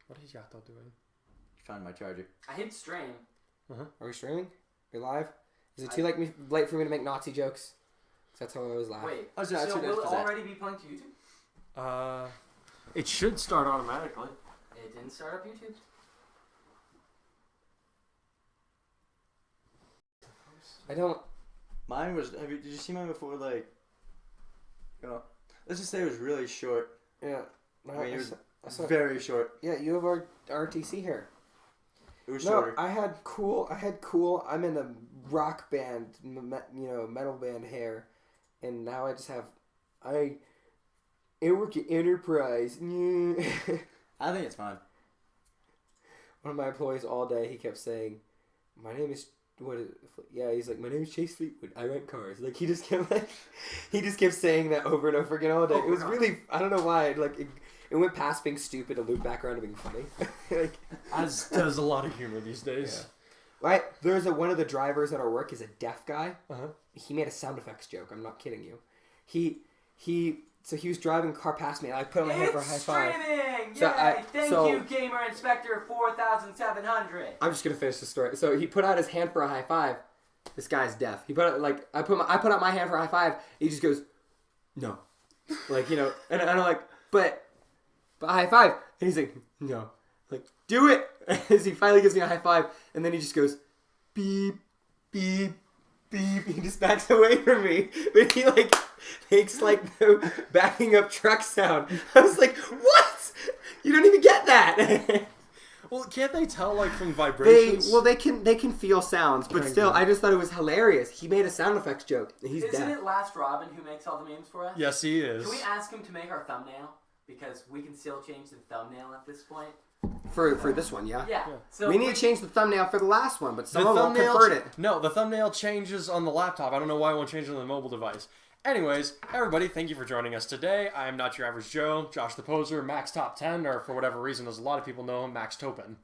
What is Yato doing? Found my charger. I hit stream. Are we streaming? Are we live? Is it too late for me to make Nazi jokes? That's how I always laugh. Wait, so will it already be playing to YouTube? It should start automatically. It didn't start up YouTube. I don't... Mine was... Did you see mine before, like... You know, let's just say it was really short. Yeah. I mean, it was very short. Yeah, you have our RTC here. It was shorter. I had cool. I'm in a rock band, metal band hair, and now I just have. I work at Enterprise. I think it's fine. One of my employees all day, he kept saying, "My name is what is it?" Yeah, he's like, "My name is Chase Fleetwood. I rent cars." Like he just kept saying that over and over again all day. It was really, I don't know why. Like it went past being stupid and looped back around to being funny. As does a lot of humor these days. Yeah. Right. There's one of the drivers at our work is a deaf guy. Uh-huh. He made a sound effects joke. I'm not kidding you. So he was driving a car past me, and I put on my hand for a high five. Streaming! So Yay! Thank you, Gamer Inspector 4700. I'm just gonna finish the story. So he put out his hand for a high five. This guy's deaf. He put out, I put out my hand for a high five. He just goes, no, and I'm like, but a high five, and he's like, no, like do it. As he finally gives me a high five, and then he just goes, beep, beep, beep. He just backs away from me, but he makes the backing up truck sound. I was like, what? You don't even get that. Well, can't they tell from vibrations? They can feel sounds, but still, I just thought it was hilarious. He made a sound effects joke. He's Isn't deaf. it Last Robin who makes all the memes for us? Yes, he is. Can we ask him to make our thumbnail? Because we can still change the thumbnail at this point. For this one, yeah. Yeah. So we need to change the thumbnail for the last one, but someone won't convert it. No, the thumbnail changes on the laptop. I don't know why it won't change on the mobile device. Anyways, everybody, thank you for joining us today. I am Not Your Average Joe, Josh the Poser, Max Top 10, or for whatever reason, as a lot of people know him, Max Topin.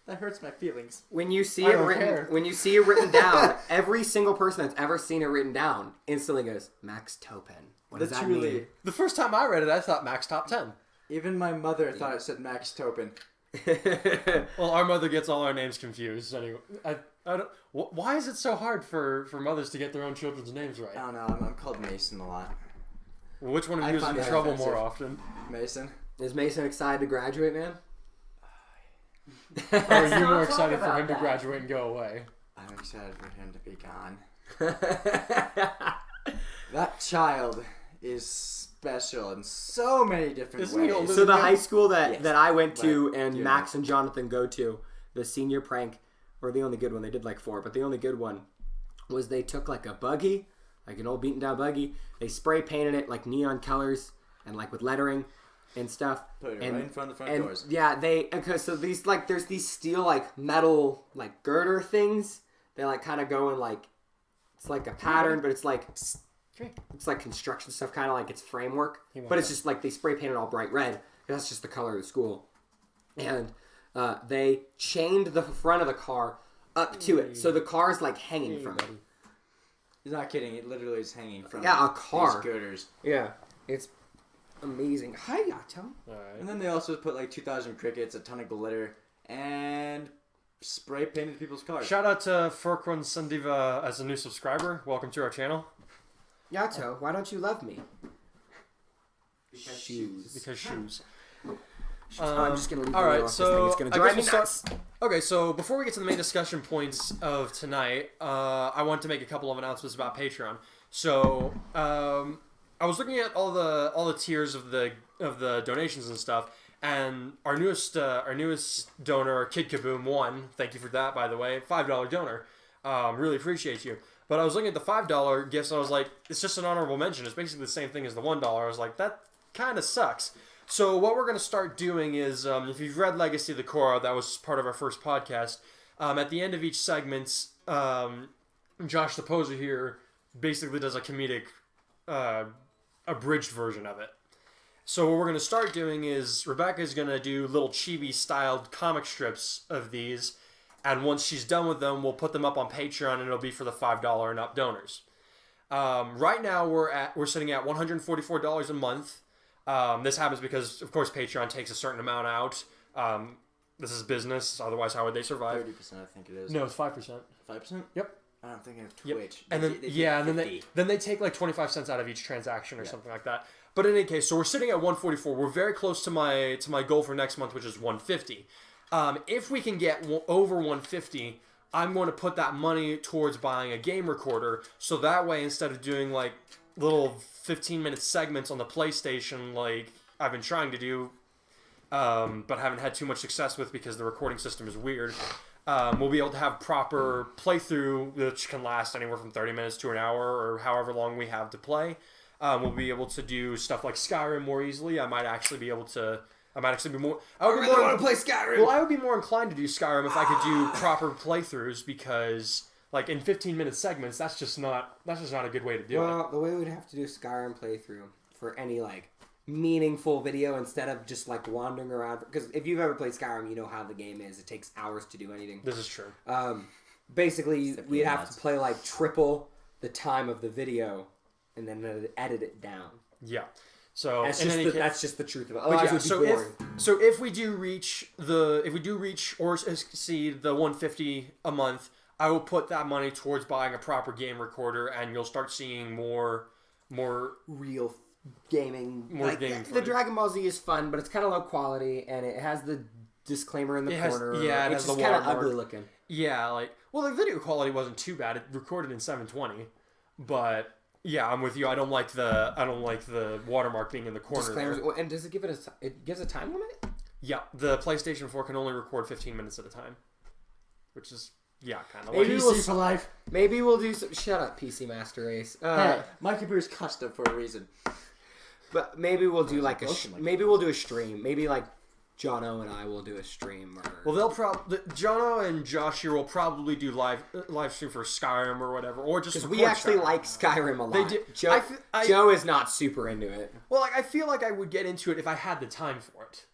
That hurts my feelings. When you see it written down, every single person that's ever seen it written down instantly goes, Max Topin. What does that mean? The first time I read it, I thought Max Top 10. Even my mother thought it said Max Topin. Well, our mother gets all our names confused. Anyway, I don't. Why is it so hard for mothers to get their own children's names right? I don't know. I'm called Mason a lot. Well, which one of you is in trouble more often? Mason. Is Mason excited to graduate, man? Or are you more excited for him to graduate and go away? I'm excited for him to be gone. That child is special in so many different ways. So the high school that I went to and Max and Jonathan go to, the senior prank, or the only good one, they did 4, but the only good one was they took a buggy, an old beaten down buggy, they spray painted it neon colors and with lettering and stuff. Put it right in front of the front doors. Yeah, so these there's these steel metal girder things. They kind of go in it's like a pattern, but it's construction stuff, kind of it's framework. But it's just they spray painted all bright red. That's just the color of the school. And they chained the front of the car up to it, so the car is hanging from it. He's not kidding. It literally is hanging from a car. These girders. Yeah, it's amazing. Hi, Yato. Right. And then they also put 2,000 crickets, a ton of glitter, and spray painted people's cars. Shout out to Furkwan Sandiva as a new subscriber. Welcome to our channel. Yato, why don't you love me? Because shoes. I'm just gonna leave all right, off so this thing. It's gonna drive me nuts. Okay, so before we get to the main discussion points of tonight, I want to make a couple of announcements about Patreon. So I was looking at all the tiers of the donations and stuff, and our newest donor, Kid Kaboom 1, thank you for that, by the way, $5 donor. Really appreciate you. But I was looking at the $5 gifts, and I was like, it's just an honorable mention. It's basically the same thing as the $1. I was like, that kind of sucks. So what we're going to start doing is, if you've read Legacy of the Korra, that was part of our first podcast, at the end of each segment, Josh the Poser here basically does a comedic abridged version of it. So what we're going to start doing is Rebecca's going to do little chibi-styled comic strips of these, and once she's done with them, we'll put them up on Patreon, and it'll be for the $5 and up donors. Right now, we're sitting at $144 a month. This happens because, of course, Patreon takes a certain amount out This is business. Otherwise, how would they survive? 30%, I think it is. No, it's 5%. 5%? Yep. I don't think of Yep. Twitch. And then then they take like 25 cents out of each transaction or something like that. But in any case, so we're sitting at 144. We're very close to my goal for next month, which is 150. If we can get over 150, I'm going to put that money towards buying a game recorder. So that way, instead of doing like little 15-minute segments on the PlayStation, like I've been trying to do, but haven't had too much success with because the recording system is weird. We'll be able to have proper playthrough, which can last anywhere from 30 minutes to an hour or however long we have to play. We'll be able to do stuff like Skyrim more easily. I might actually be more. I really want to play Skyrim. Well, I would be more inclined to do Skyrim if I could do proper playthroughs because, like, in 15-minute segments, that's just not a good way to do it. Well, the way we'd have to do Skyrim playthrough for any like meaningful video instead of just like wandering around. Because if you've ever played Skyrim, you know how the game is. It takes hours to do anything. This is true. Basically, we'd have to play like triple the time of the video and then edit it down. Yeah. So that's just the truth of it. Otherwise, it would be boring. If we do reach or exceed the 150 a month, I will put that money towards buying a proper game recorder, and you'll start seeing more real gaming. Gaming. The Dragon Ball Z is fun, but it's kind of low quality, and it has the disclaimer in the corner. It's just kind of ugly looking. Yeah, the video quality wasn't too bad. It recorded in 720, but. Yeah, I'm with you. I don't like the watermark being in the corner. Disclaimers. And does it give it gives a time limit? Yeah, the PlayStation 4 can only record 15 minutes at a time, which is kind of maybe PC for life. Maybe we'll do some. Shut up, PC Master Race. Hey, my computer's custom for a reason. But maybe we'll do like maybe we'll do a stream. Maybe like Jono and I will do a stream. Well, they'll Jono and Josh here will probably do live stream for Skyrim or whatever, or just because we actually like Skyrim a lot. They do. Joe is not super into it. Well, I feel like I would get into it if I had the time for it.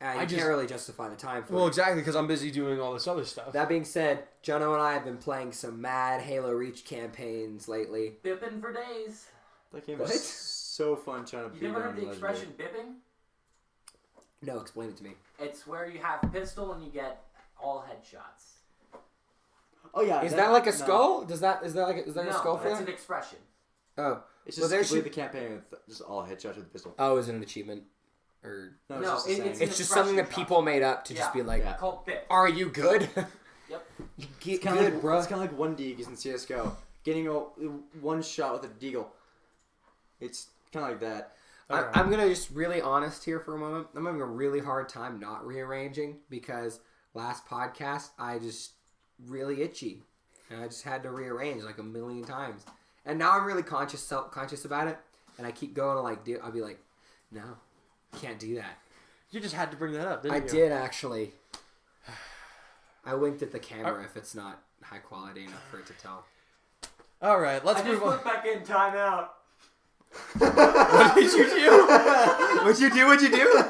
I can't really justify the time for it. Well, exactly, because I'm busy doing all this other stuff. That being said, Jono and I have been playing some mad Halo Reach campaigns lately. Bipping for days. That game is so fun trying to beat You never heard the expression bipping? No, explain it to me. It's where you have a pistol and you get all headshots. Oh yeah. Is that like a skull? Is there a skull for that? It's an expression. Oh. It's just complete the campaign with just all headshots with the pistol. Oh, is it an achievement? Or No, it's just something that people made up to just be like, called bip. Are you good? Yep. It's kind of like, bro. It's kind of like 1D in CS:GO. Getting one shot with a deagle. It's kind of like that. I'm going to just really honest here for a moment. I'm having a really hard time not rearranging because last podcast I just really itchy. And I just had to rearrange like a million times. And now I'm really self-conscious about it. And I keep going to I'll be like, no, can't do that. You just had to bring that up, didn't you? I did actually. I winked at the camera if it's not high quality enough for it to tell. All right, let's move on. I just put back in timeout. What did you do? What'd you do?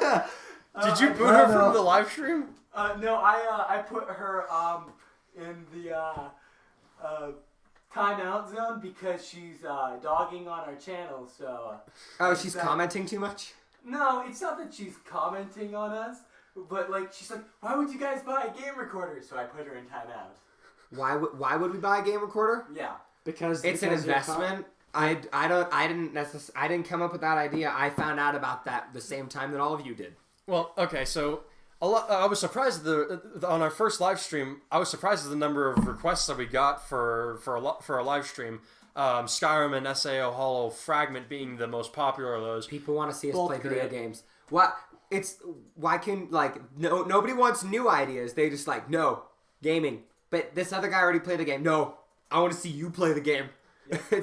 Did you boot her from the live stream? No, I put her in the timeout zone because she's dogging on our channel. So. She's commenting too much? No, it's not that she's commenting on us, but she's like, why would you guys buy a game recorder? So I put her in timeout. Why would we buy a game recorder? Yeah. Because it's an investment. I didn't come up with that idea. I found out about that the same time that all of you did. Well, okay, so I was surprised on our first live stream. I was surprised at the number of requests that we got for a live stream. Skyrim and SAO Hollow Fragment being the most popular of those. People want to see us play video games. Nobody wants new ideas. They just no gaming. But this other guy already played the game. No, I want to see you play the game. Yeah.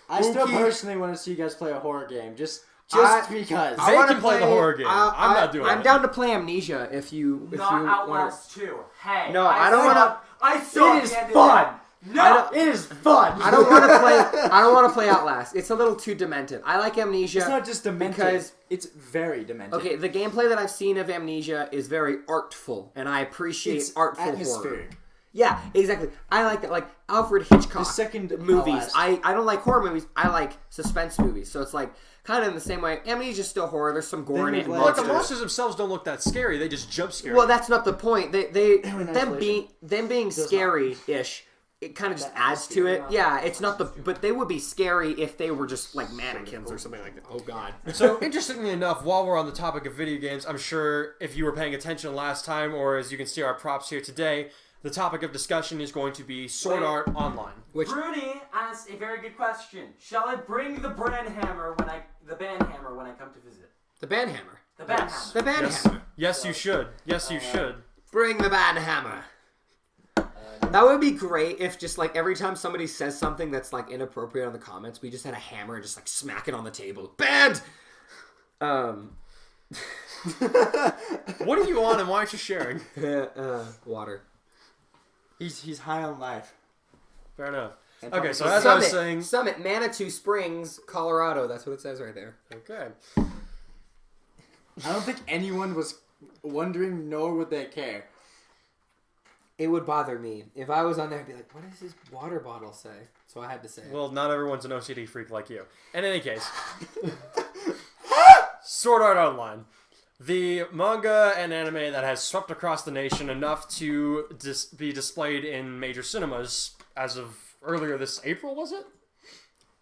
I still personally want to see you guys play a horror game, just because. I want to play the horror game. I'm not doing it. I'm down to play Amnesia if you Outlast 2. Hey. No, I don't want to. I saw it is fun. No, it is fun. I don't want to play. I don't want to play Outlast. It's a little too demented. I like Amnesia. It's not just demented. Because it's very demented. Okay, the gameplay that I've seen of Amnesia is very artful, and I appreciate artful atmospheric. horror. Yeah, exactly. I like that. Like Alfred Hitchcock The second movies. last. I don't like horror movies. I like suspense movies. So it's like kind of in the same way. Amnesia is still horror. There's some gore in it. Then And you Like the Monsters. monsters themselves don't look that scary. They just jump scare. Well, that's not the point. Them isolation. being Does scary-ish. It kind of just adds to it. Yeah, it's not the. But they would be scary if they were just like mannequins or something like that. Oh God. So, interestingly enough, while we're on the topic of video games, I'm sure if you were paying attention last time, or as you can see our props here today, the topic of discussion is going to be Sword Art Online. Which Bruni asked a very good question. Shall I bring the banhammer when I come to visit? the bandhammer. The banhammer. The bandhammer. Yes, you should. Yes, you should. Bring the bandhammer. That would be great if just like every time somebody says something that's like inappropriate on the comments, we just had a hammer and just like smack it on the table. Banned. What are you on and why aren't you sharing? Water. He's high on life. Fair enough. And Okay, probably so as I was saying... Summit, Manitou Springs, Colorado. That's what it says right there. Okay. I don't think anyone was wondering, nor would they care. It would bother me. If I was on there, I'd be like, what does this water bottle say? So I had to say it. Well, not everyone's an OCD freak like you. In any case... Sword Art Online. The manga and anime that has swept across the nation enough to be displayed in major cinemas as of earlier this April, was it?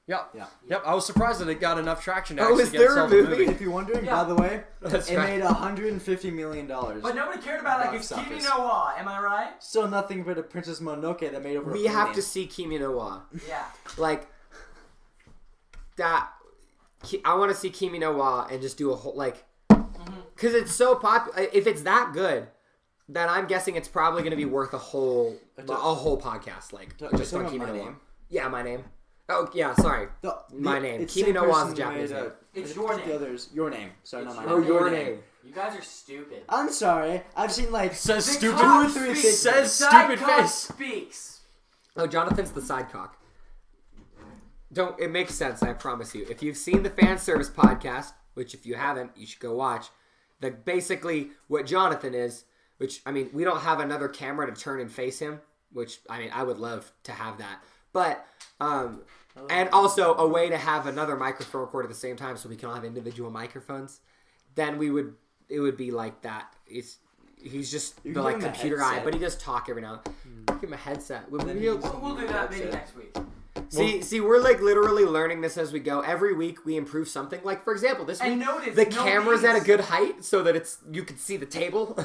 Yep. Yeah. Yep, I was surprised that it got enough traction to Oh, actually is get there a itself a movie? movie. If you're wondering, Yeah. by the way, That's it right. made $150 million. But nobody cared about it. Like, it's Box Kimi office. no Wa, am I right? Still nothing but a Princess Mononoke that made over We $1 have billion. to see Kimi no Wa. Yeah. Like, that... I want to see Kimi no Wa and just do a whole, like... Because it's so popular. If it's that good, then I'm guessing it's probably going to be worth a whole podcast, like, just on Kimi no Wa. Yeah, my name. Oh, yeah, sorry. My name. It's Kimi same no Wa is person a Japanese who made, name. It's your name. The others, your name. Sorry, not It's my Oh, name. your name. You guys are stupid. I'm sorry. I've seen like Says The stupid. cock three speaks. Says The stupid cock face. speaks. Oh, Jonathan's the sidecock. Don't. It makes sense, I promise you. If you've seen the fan service podcast, which if you haven't, you should go watch. Basically what Jonathan is, which, I mean, we don't have another camera to turn and face him, which, I mean, I would love to have that. But, and also a way to have another microphone record at the same time so we can all have individual microphones. Then it would be like that. He's just You the can like give him a computer guy, headset. but he does talk every now and then. Give him a headset. We'll do that maybe next week. See, we're like literally learning this as we go. Every week we improve something. Like, for example, this And week notice, the no camera's at a leads. good height so that you can see the table.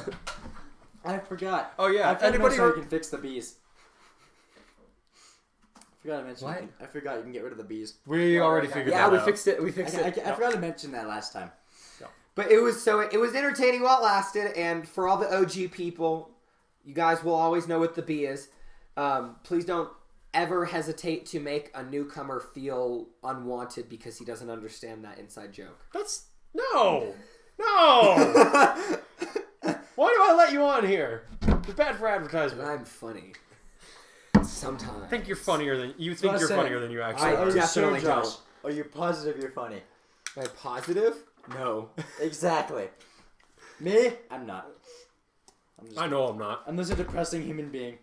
I forgot. Oh, yeah. I forgot Anybody to mention re- you can fix the bees. I forgot to mention. What? I forgot you can get rid of the bees. We already Yeah, figured Yeah, that we out. fixed it. We fixed I it. forgot to mention that last time. But it was entertaining while it lasted. And for all the OG people, you guys will always know what the B is. Please don't ever hesitate to make a newcomer feel unwanted because he doesn't understand that inside joke. That's... No! No! Why do I let you on here? It's bad for advertisement. I'm funny. Sometimes. I think you're funnier than... You what think I you're said. funnier than you actually I are. Are you definitely sure, Josh? don't. Are you positive you're funny? Am I positive? No. Exactly. Me? I'm not. I know I'm not. I'm just a depressing human being.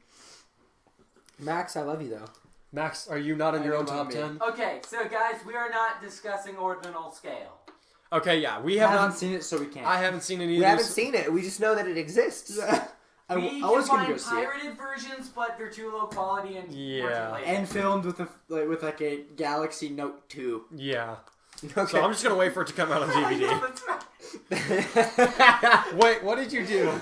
Max, I love you though. Max, are you not in I your know own top mommy. 10? Okay, so guys, we are not discussing ordinal scale. Okay, yeah. We I have haven't not... seen it, so we can't. I haven't seen it either. We haven't seen it. We just know that it exists. I We was can gonna go find see it. pirated versions, but they're too low quality and Yeah. we're too late. And filmed with a Galaxy Note 2. Yeah. Okay. So I'm just going to wait for it to come out on I know, DVD. that's right. Wait, what did you do?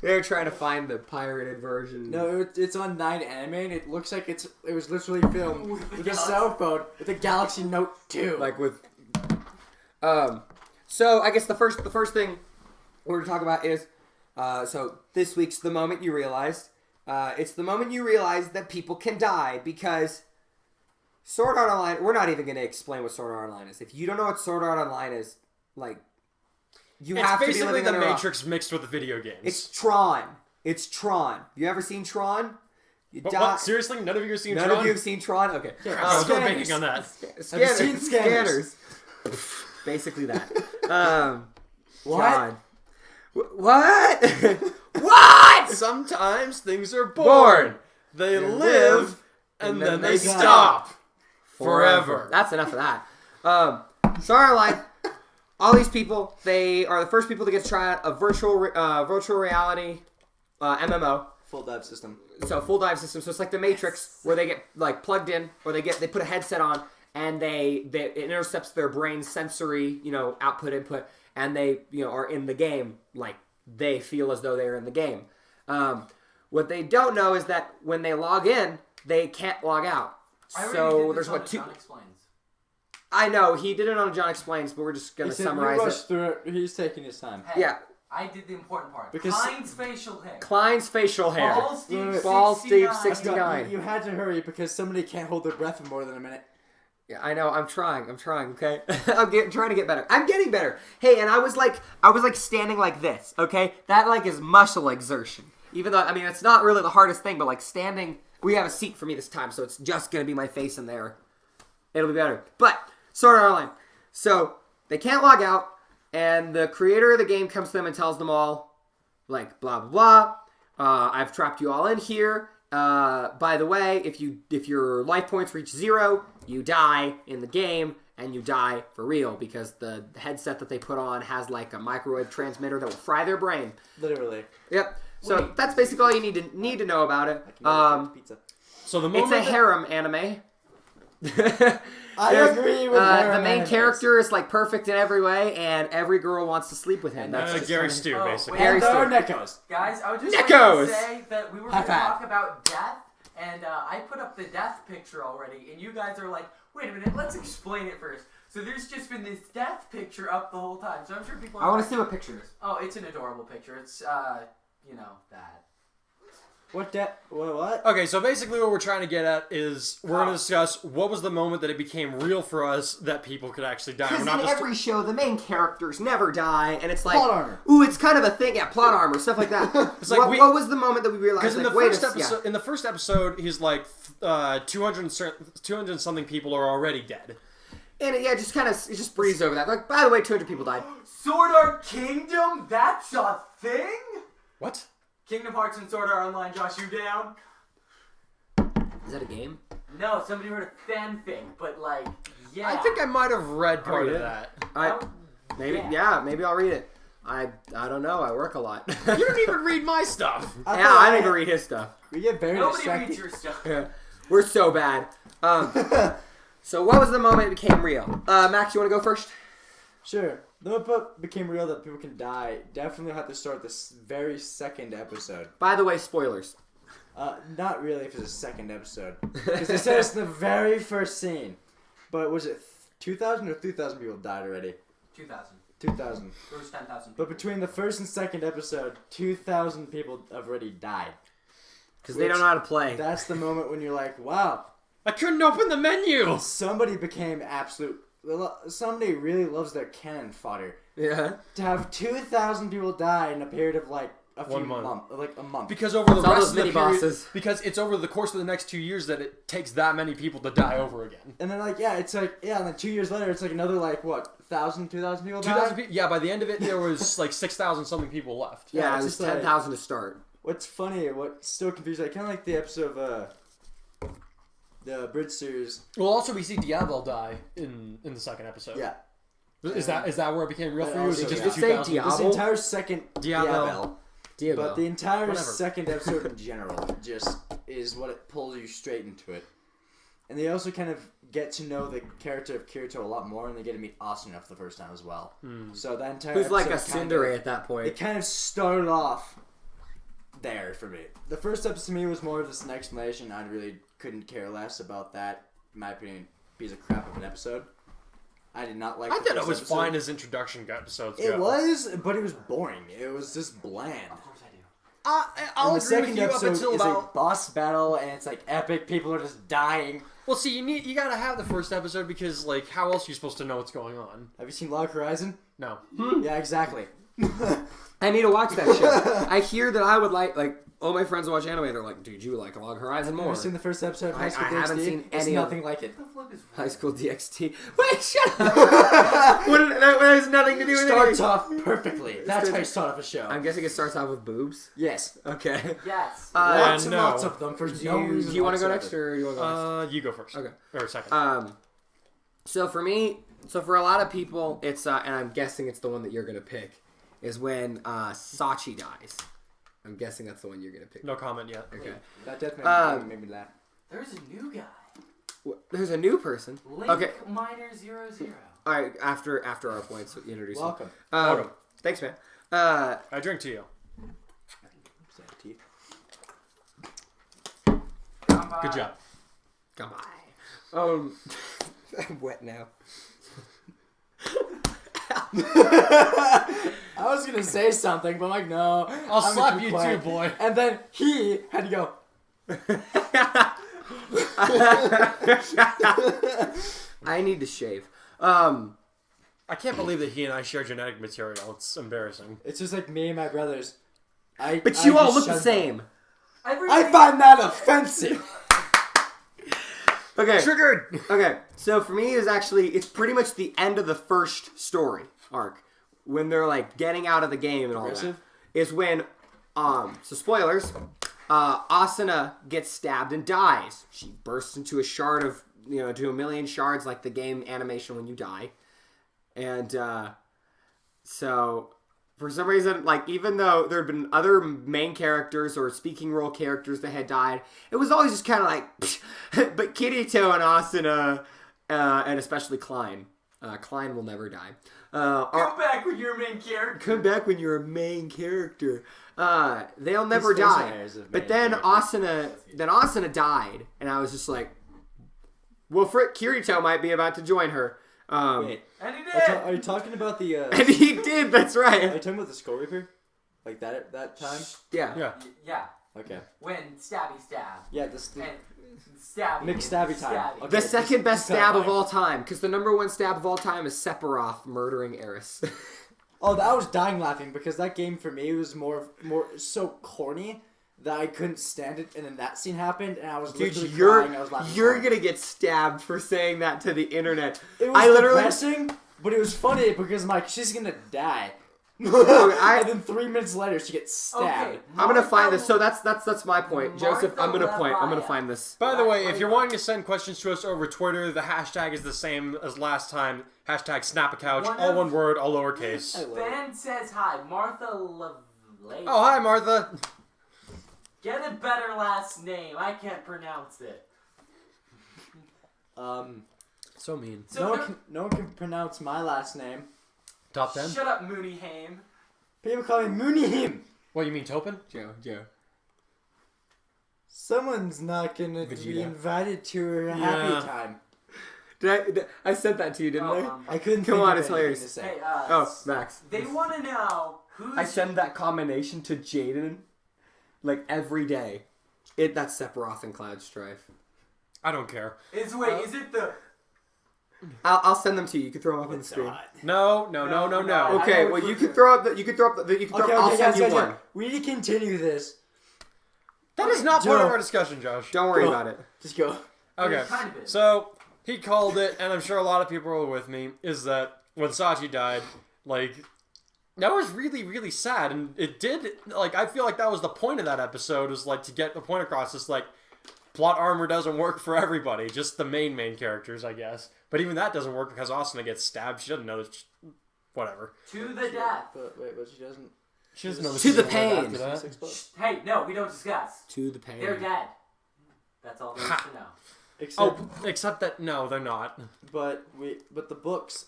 They're trying to find the pirated version. No, it's on 9 Anime, and it looks like it was literally filmed with a Galaxy. cell phone with a Galaxy Note 2. Like with. So I guess the first thing we're gonna talk about is so this week's the moment you realized. It's the moment you realize that people can die because Sword Art Online. We're not even gonna explain what Sword Art Online is. If you don't know what Sword Art Online is, like you It's have to be basically living the under a rock. Matrix mixed with the video games. It's Tron. It's Tron. You ever seen Tron? You What, die. what? Seriously? None of you have seen None Tron? of you have seen Tron? Okay. Crap, I was going Scanners. banking on that. Scanners. seen Scanners? Basically that. What? God. What? What? Sometimes things are born. They live, and then they stop. Forever. That's enough of that. Sword Art Online, all these people, they are the first people to get to try out a virtual reality MMO. Full dive system. So full dive system. So it's like the Matrix, where they get like plugged in, or they put a headset on, and it intercepts their brain's sensory, output input, and they are in the game, like they feel as though they are in the game. What they don't know is that when they log in, they can't log out. So there's what two. John Explains. I know he did it on John Explains, but we're just gonna summarize it. Through it. He's taking his time. Hey, Yeah. I did the important part. Because Klein's facial hair. Balls deep 69. 69. You had to hurry because somebody can't hold their breath for more than a minute. Yeah, I know. I'm trying. Okay, I'm trying to get better. I'm getting better. Hey, and I was like standing like this. Okay, that like is muscle exertion. Even though it's not really the hardest thing, but like standing. We have a seat for me this time, so it's just gonna be my face in there. It'll be better. But Sword Art Online. So they can't log out, and the creator of the game comes to them and tells them all, like blah blah blah. I've trapped you all in here. By the way, if your life points reach 0, you die in the game, and you die for real because the headset that they put on has like a microwave transmitter that will fry their brain. Literally. Yep. So that's basically all you need to know about it. Pizza. So the moment It's a harem anime. I agree with the main character is like perfect in every way, and every girl wants to sleep with him. That's just Gary Stu, basically. Gary There are Stu. Neckos. Guys, I would just Neckos! like to say that we were going to talk about death, and I put up the death picture already, and you guys are like, wait a minute, let's explain it first. So there's just been this death picture up the whole time, so I'm sure people are I want like, to see what picture it is. oh, it's an adorable picture. It's, that. What? Okay, so basically what we're trying to get at is we're going to discuss what was the moment that it became real for us that people could actually die. Because in every show, the main characters never die, and it's like, Plot armor. Ooh, it's kind of a thing. Yeah, plot armor, stuff like that. It's like what was the moment that we realized? Because Like, in the first episode, he's like 200 something people are already dead. And it just breezes over that. Like, by the way, 200 people died. Sword Art Kingdom? That's a thing? What? Kingdom Hearts and Sword Art Online, Josh, you down? Is that a game? No, somebody wrote a fanfic, but like, yeah. I think I might have read part read of it. that. Maybe I'll read it. I don't know. I work a lot. You don't even read my stuff. I don't even read his stuff. We get very Nobody distracted. reads your stuff. Yeah. We're so bad. So what was the moment it became real? Max, you want to go first? Sure. The moment became real that people can die definitely had to start this very second episode. By the way, spoilers. Not really if it's a second episode. Because they said it's the very first scene. But was it 2,000 or 3,000 people died already? 2,000. 2,000. There was 10,000. But between the first and second episode, 2,000 people have already died. Because they don't know how to play. That's the moment when you're like, wow. I couldn't open the menu. Somebody became somebody really loves their cannon fodder. Yeah. To have 2,000 people die in a period of like a few 1 month. like a month. Because over the all rest those of the mini period, bosses. because it's over the course of the next 2 years that it takes that many people to die over again. And then it's like and then 2 years later it's like another 1,000, 2,000 people 2,000 die. people. Yeah, by the end of it there was like 6,000 something people left. Yeah, it's it was just like- 10,000 to start. What's funny, what's still confusing, kind of like the episode of the Bridge series. Well, also we see Diablo die in the second episode. Yeah. Is that where it became real But for you? Is it also- just Did the you say 2,000? Diablo? This entire second Diablo. But the entire Whatever. second episode in general just is what it pulls you straight into it. And they also kind of get to know the character of Kirito a lot more, and they get to meet Othniel for the first time as well. So that entire Who's like a episode kind of- tsundere at that point. It kind of started off there for me. The first episode to me was more of just an explanation. I really couldn't care less about that, in my opinion, piece of crap of an episode. I did not like I the thought it first was episode. fine as introduction episodes It go. was, but it was boring. It was just bland. Of course I do. I'll And the agree with second you up episode until is about... a boss battle, and it's like epic. People are just dying. Well, see, you gotta have the first episode because, like, how else are you supposed to know what's going on? Have you seen Log Horizon? No. Yeah, exactly. I need to watch that show. I hear that I would like all my friends who watch anime. They're like, dude, you would like Log Horizon more. Have you seen the first episode of High School I DxD? haven't seen It's any of nothing like it. High School DxD. Wait, shut up. That has nothing to do with it. Starts off perfectly. That's how you start off a show. I'm guessing it starts off with boobs. Yes. Okay. Yes. Lots and no. lots of them for no reason. Do you want to go whatsoever. next or do you want to go next? You go first. Okay. Or second. So for me, for a lot of people, it's and I'm guessing it's the one that you're gonna pick, is when Sachi dies. I'm guessing that's the one you're gonna pick. No comment yet. Okay. That definitely made me laugh. There's a new guy. There's a new person. Link Okay. Miner 00. All right. After our points, introduce Welcome. him. Welcome. Thanks, man. I drink to you. Good job. Goodbye. I'm wet now. I was gonna say something, but I'm like, no. I'll I'm slap gonna you quiet. too, boy. And then he had to go. I need to shave. I can't believe that he and I share genetic material. It's embarrassing. It's just like me and my brothers. But you all look the same. I find that offensive. Okay. Triggered! Okay, so for me, it's pretty much the end of the first story arc. When they're, like, getting out of the game and all that. Is when, so spoilers, Asuna gets stabbed and dies. She bursts into a shard of, to a million shards, like the game animation when you die. And, so, for some reason, like, even though there had been other main characters or speaking role characters that had died, it was always just kind of like, but Kirito and Asuna, and especially Klein. Klein will never die. Come back when you're a main character. Come back when you're a main character. They'll never die. But then Asuna died, and I was just like, well, Frick, Kirito might be about to join her. Wait. And he did. Are you talking about the? And he did. That's Are you right. talking about the Skull Reaper? Like that time? Yeah. Yeah. Yeah. Okay. When stabby stab. Yeah. And stabby. McStabby time. Stabby. Okay. The second best Just stab of clarifying. all time, because the number one stab of all time is Sephiroth murdering Eris. Oh, I was dying laughing because that game for me was more so corny that I couldn't stand it, and then that scene happened, and I was Dude, literally you're crying. I was laughing. you're hard. gonna get stabbed for saying that to the internet. It was I literally. depressing, but it was funny because I'm like, she's gonna die. and then 3 minutes later, she gets stabbed. Okay. I'm gonna find this. So that's my point, Joseph. I'm gonna Martha find this. By the way, if you're wanting to send questions to us over Twitter, the hashtag is the same as last time. Hashtag #SnapACouch, all one word, all lowercase. Ben says hi. Martha Lovelace. Oh, hi, Martha. Get a better last name. I can't pronounce it. So mean. So No one can pronounce my last name. Top 10? Shut up, Mooney Haim. People call me Moonihim. What, you mean Topin? Joe. Someone's not gonna be Vegeta. invited to her Yeah. happy time. Did I sent that to you, didn't I? I couldn't Come think on, of it's anything hilarious. to say. Hey, Oh, Max. they want to know who's... I send that combination to Jaden, like every day. That's Sephiroth and Cloud Strife. I don't care. Is it the... I'll send them to you. You can throw them up on the It's screen. not. No. No. Okay, I well know you it's can okay. throw up the. I'll send you one. We need to continue this. That is not part Joe. of our discussion, Josh. Don't worry Go. about it. Just go. Okay, Kind of is. so he called it, and I'm sure a lot of people are with me, is that when Sachi died, like, that was really, really sad, and it did, like, I feel like that was the point of that episode, was, like, to get the point across, it's like, plot armor doesn't work for everybody, just the main characters, I guess. But even that doesn't work because Asuna gets stabbed, she doesn't know that, whatever. To the death. But wait, but she doesn't. She doesn't know that To she's the gonna live pain. after that. Hey, no, we don't discuss. To the pain. They're dead. That's all there is to know. Except, Except that, no, they're not. but the books.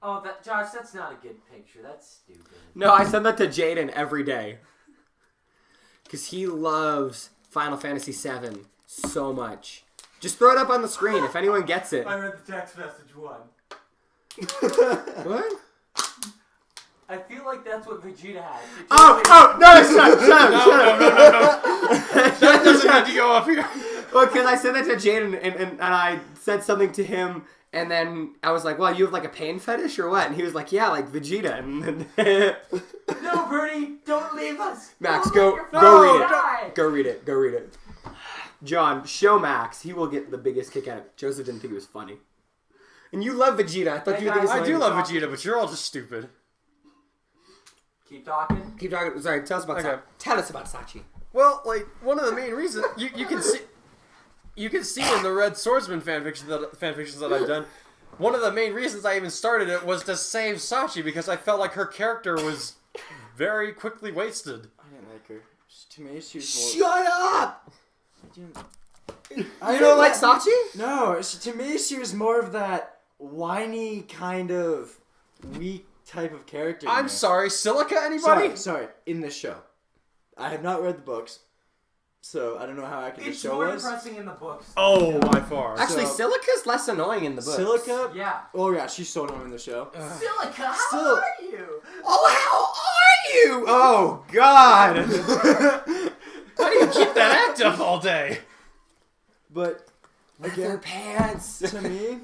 Oh, Josh, that's not a good picture. That's stupid. No, I send that to Jaden every day. Because he loves Final Fantasy VII so much. Just throw it up on the screen if anyone gets it. I read the text message one. What? I feel like that's what Vegeta had. No, shut up. That doesn't have to go up here. Well, because I said that to Jaden and I said something to him And then I was like, well, you have like a pain fetish or what? And he was like, yeah, like Vegeta. And then No, Bernie, don't leave us. Max, Don't go let your read father die. it. Go read it. Go read it. John, show Max. He will get the biggest kick out of it. Joseph didn't think it was funny. And you love Vegeta. I thought Hey, you would think guys, it's I do funny. love Vegeta, but you're all just stupid. Keep talking. Keep talking. Sorry, tell us about Okay. Tell us about Sachi. Well, like one of the main reasons you can see in the Red Swordsman fanfictions that I've done. One of the main reasons I even started it was to save Sachi because I felt like her character was very quickly wasted. I didn't like her. To me, she was more... Shut up! You don't like Sachi? No, to me, she was more of that whiny kind of weak type of character. I'm sorry, Silica, anybody? Sorry, in the show. I have not read the books, so I don't know how accurate the It's show more was. depressing in the books. Oh, by far. Actually, So- Silica's less annoying in the book. Silica? Yeah. Oh yeah, she's so annoying in the show. Silica, how Still- are you? Oh, how are you? Oh, God. How do you keep that act up all day? But Leather again, pants. to me,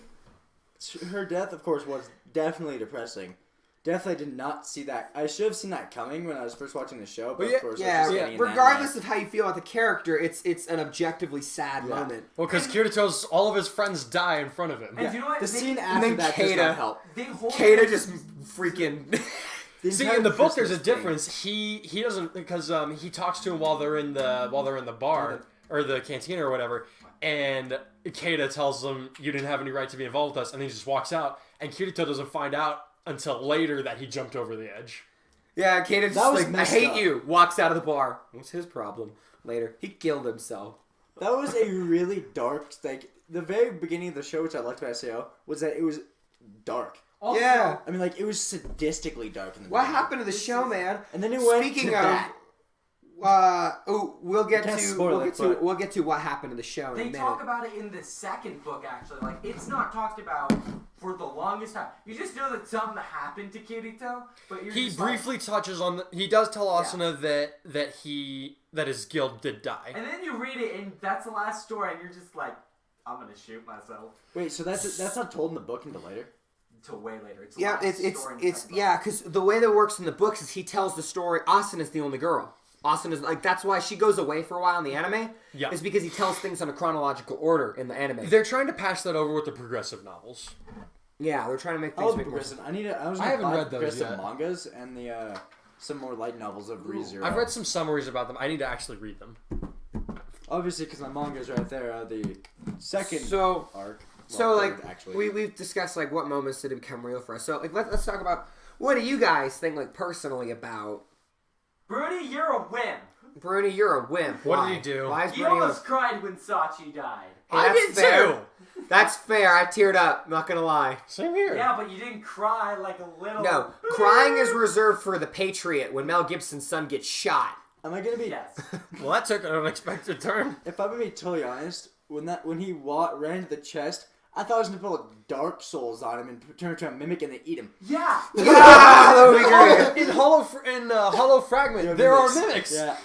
her death, of course, was definitely depressing. Definitely did not see that. I should have seen that coming when I was first watching the show, but Well, of course, I was Yeah, just getting an regardless anime. of how you feel about the character, it's an objectively sad Yeah. moment. Well, because Kirito's all of his friends die in front of him. And do you know what? The They- scene and after then that does Kata- not help. They hold Kata just freaking... The See, entire in the book, there's a Christmas thing. difference. He doesn't because he talks to him while they're in the bar or the cantina or whatever, and Kata tells them you didn't have any right to be involved with us, and then he just walks out, and Kirito doesn't find out until later that he jumped over the edge. Yeah, Kata just That was like, I messed hate up. you. Walks out of the bar. What's his problem? Later, he killed himself. That was a really dark, like, the very beginning of the show, which I liked about SAO, was that it was dark. Also, Yeah. I mean, like, it was sadistically dark in the What beginning. happened to the show, man? And then it went Speaking to of, that. we'll get I can't to spoil it, but- we'll get to what happened to the show in a They minute. talk about it in the second book, actually. Like, it's not talked about for the longest time. You just know that something happened to Kirito, but you're He just briefly touches on. He does tell Asuna that his guild did die. Like, and then you read it, and that's the last story, and you're just like, I'm gonna shoot myself. Wait, so that's not told in the book until later? Until way later. It's the Yeah, last it's story in the second book. yeah, because the way that it works in the books is he tells the story. Asuna's the only girl. Asuna's like that's why she goes away for a while in the anime. Yeah. Is because he tells things in a chronological order in the anime. They're trying to patch that over with the progressive novels. Yeah, they're trying to make I things was make more progressive. sense. I was I gonna haven't buy read those progressive yet. mangas and the some more light novels of ReZero. I've read some summaries about them. I need to actually read them. Obviously, because my manga's right there. The second So arc. So Well, third, like actually. we've discussed like what moments did it become real for us. So like let's talk about what do you guys think like personally about Bruni, you're a wimp. Bruni? You're a wimp. What did Why? he do? Why is You Bruni? almost cried when Sachi died. Hey, I that's did fair. too. That's fair. I teared up. Not gonna lie. Same here. Yeah, but you didn't cry like a little... No, crying is reserved for the Patriot when Mel Gibson's son gets shot. Am I gonna be? Yes. Well, that took an unexpected turn. If I'm gonna be totally honest, when he ran to the chest, I thought I was gonna put Dark Souls on him and turn into a mimic and then eat him. Yeah. That would be great. In Hollow Fragment, there are mimics. Yeah.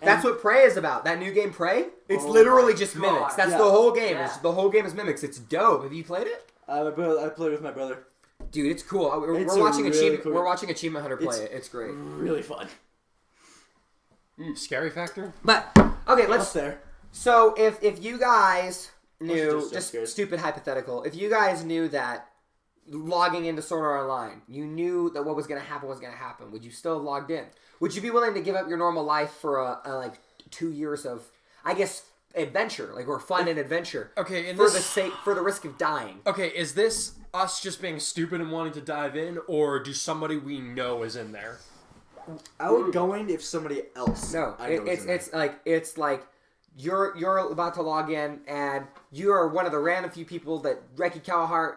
That's what Prey is about. That new game, Prey. It's Oh literally my just God. mimics. That's Yeah. the whole game. Yeah. The whole game is mimics. It's dope. Have you played it? I played with my brother. Dude, it's cool. We're It's watching a really Achievement. cool- We're watching Achievement Hunter play It's- it. It's great. Really fun. Scary factor? But okay, Up let's. there. So if you guys Those knew, are just so just scared. stupid hypothetical, if you guys knew that logging into Sword Art Online, you knew that what was gonna happen was gonna happen, would you still have logged in? Would you be willing to give up your normal life for a like 2 years of, I guess, adventure, like or fun and adventure? Okay, in for this- the sake, for the risk of dying. Okay, is this us just being stupid and wanting to dive in, or do somebody we know is in there? I would go in if somebody else. No, I know was in there. it's like you're about to log in and you are one of the random few people that Reki Kawahara,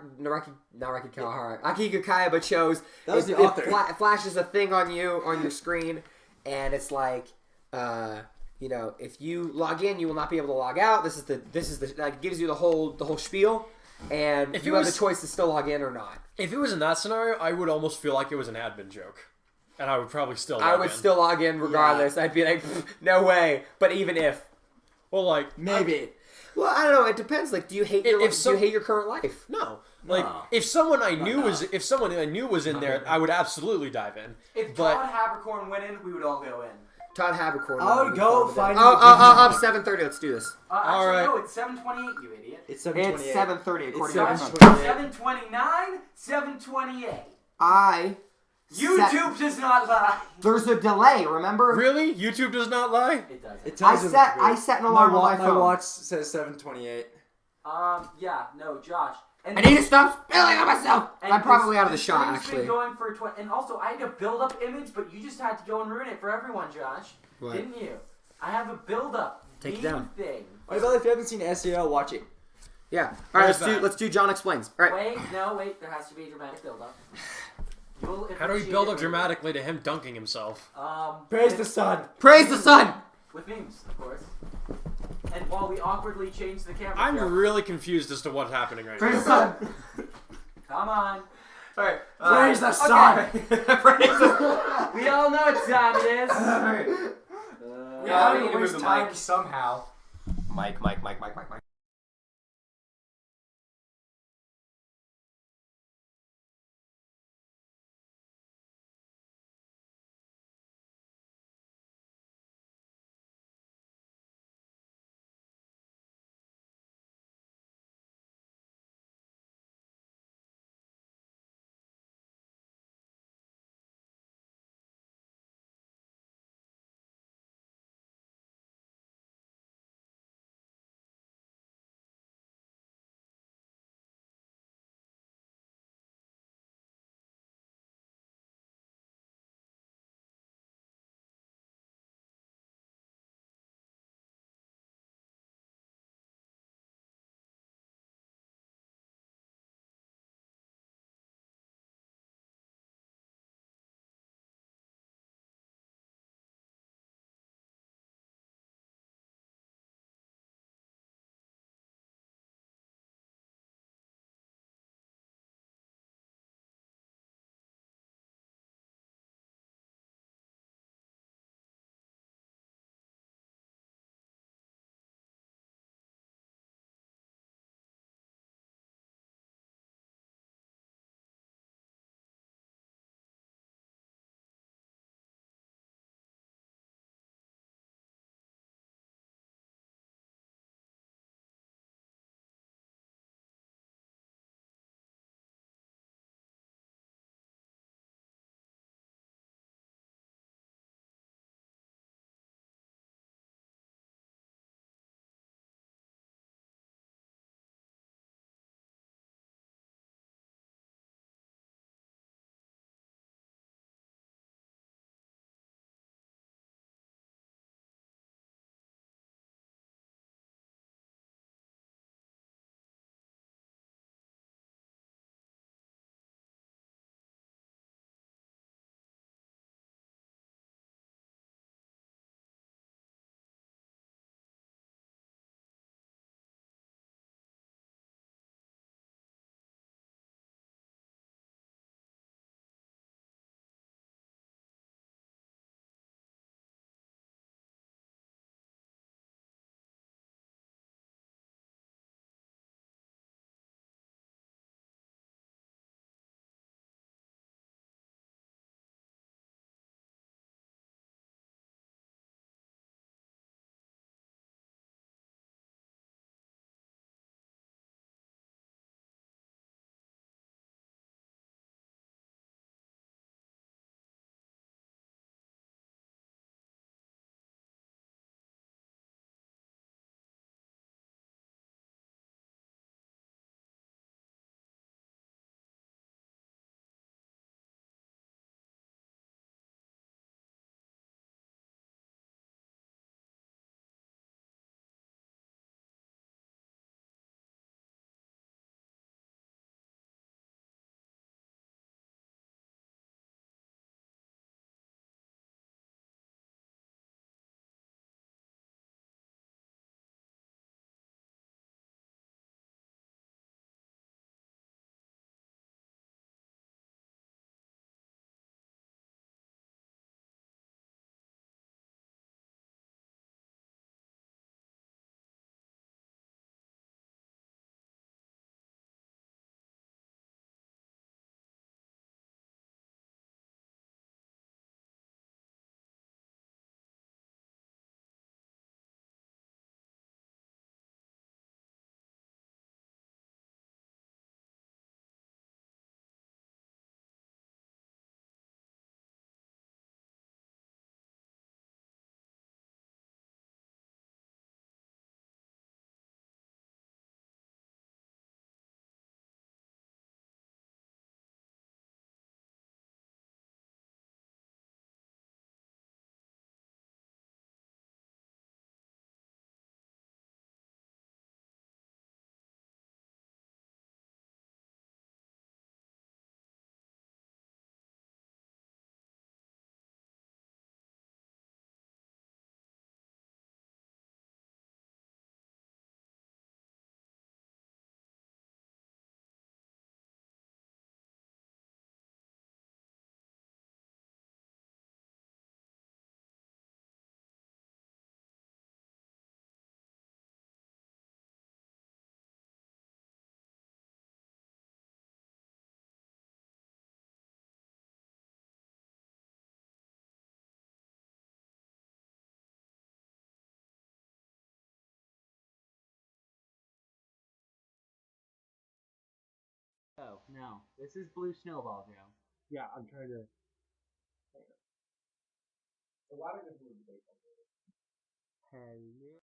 Akihiko Kayaba chose. That was it, the author. It flashes a thing on you on your screen, and it's like, if you log in, you will not be able to log out. This is the like it gives you the whole spiel, and If you it have was- the choice to still log in or not. If it was in that scenario, I would almost feel like it was an admin joke. And I would probably still I log would in. still log in regardless. I'd be like, no way. But even if. Well, like... Maybe. Well, I don't know. It depends. Like, do you hate your If do you hate your current life? No. Like, No. if someone I knew was in there, I would absolutely dive in. If But Todd Habercorn went in, we would all go in. Todd Habercorn. I would go find. Oh, 7:30. Let's do this. Actually, All right. no, it's 7:28. You idiot. It's It's 7:28. 7:30 It's according to my phone. 7:28. 7:29, 7:28. YouTube does not lie. There's a delay. Remember? really, YouTube does not lie. It doesn't. It tells you the I three. set an alarm on my My phone. watch says 7:28. Yeah, no, Josh. And I need to stop spilling on myself. and I'm probably this- out of the this shot, thing's actually. Been going for 20, and also I had a build-up image, but you just had to go and ruin it for everyone, Josh. What? Didn't you? I have a build-up Take it meme down. thing. Wait, well, if you haven't seen SEO, watch it. Yeah. All right, Where's that? let's do John Explains. All right. Wait. There has to be a dramatic build-up. How do we build up dramatically to him dunking himself? Praise the sun. Praise the sun. With memes, of course. And while we awkwardly change the camera. I'm shot. really confused as to what's happening right Praise the now. sun. Come on. All right. Praise the sun. Praise the sun. We all know what time it is. Yeah, we need to move the mic somehow. Mike. Oh, no. This is Blue Snowball, Joe. Yeah, I'm trying to. Hello.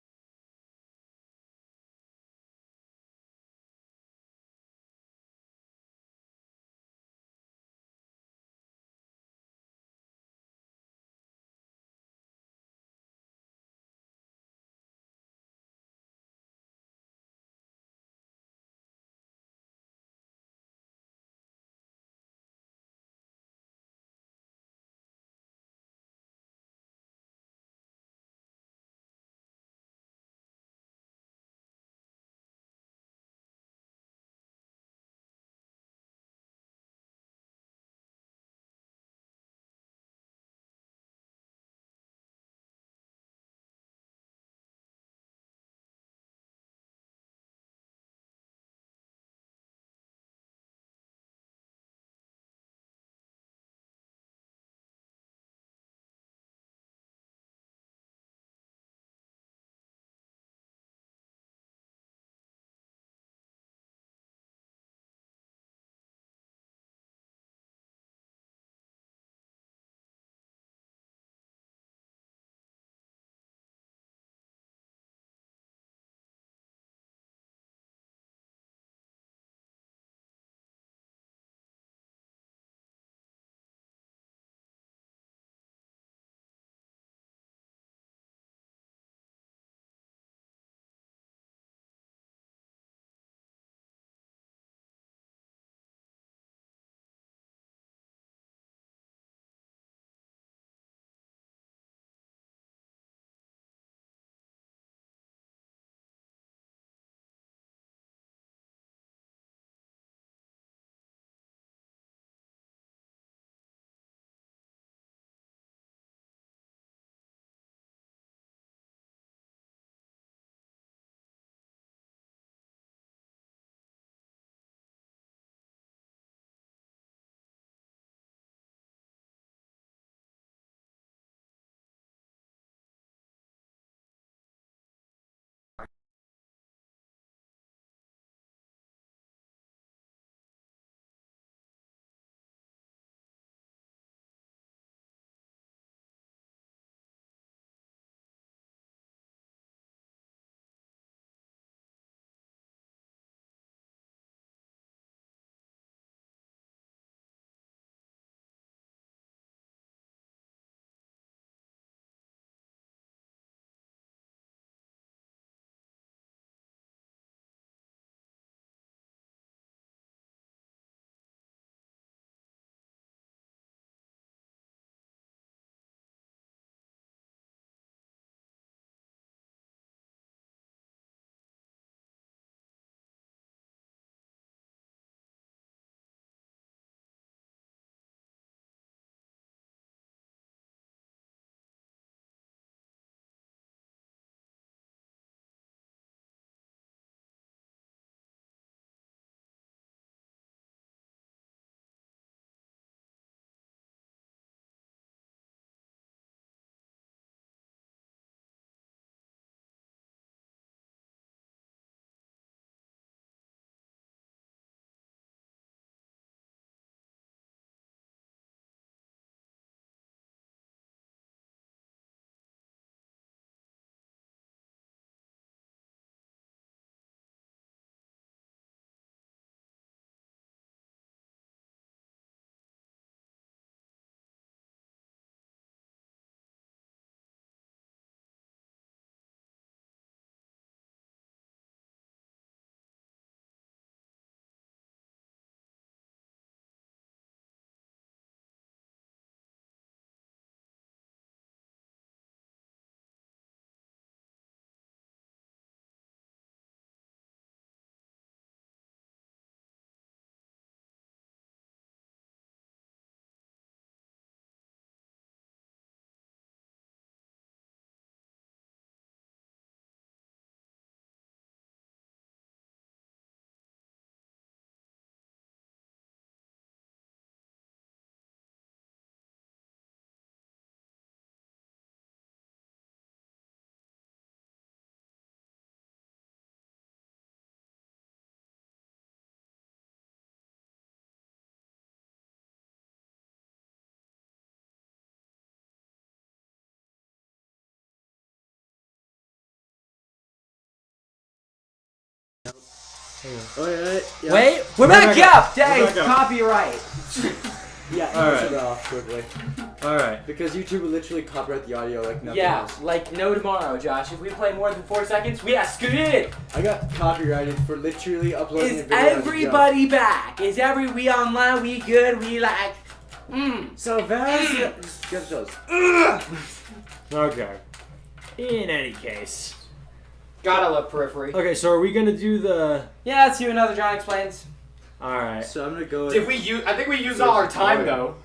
Wait, we're back up! Dang, back up. copyright. Yeah, All turn right. it off quickly. All right. Because YouTube will literally copyright the audio like nothing Yeah, else. like no tomorrow, Josh. If we play more than 4 seconds, we are screwed. I got copyrighted for literally uploading a Is video. as a everybody back? Is we online? We good? We like. joke. So that's get those. Okay. In any case. Gotta love periphery. Okay, so are we gonna do the? Yeah, let's do another John Explains. All right. So I'm gonna go with... Did we use? I think we used all our time though.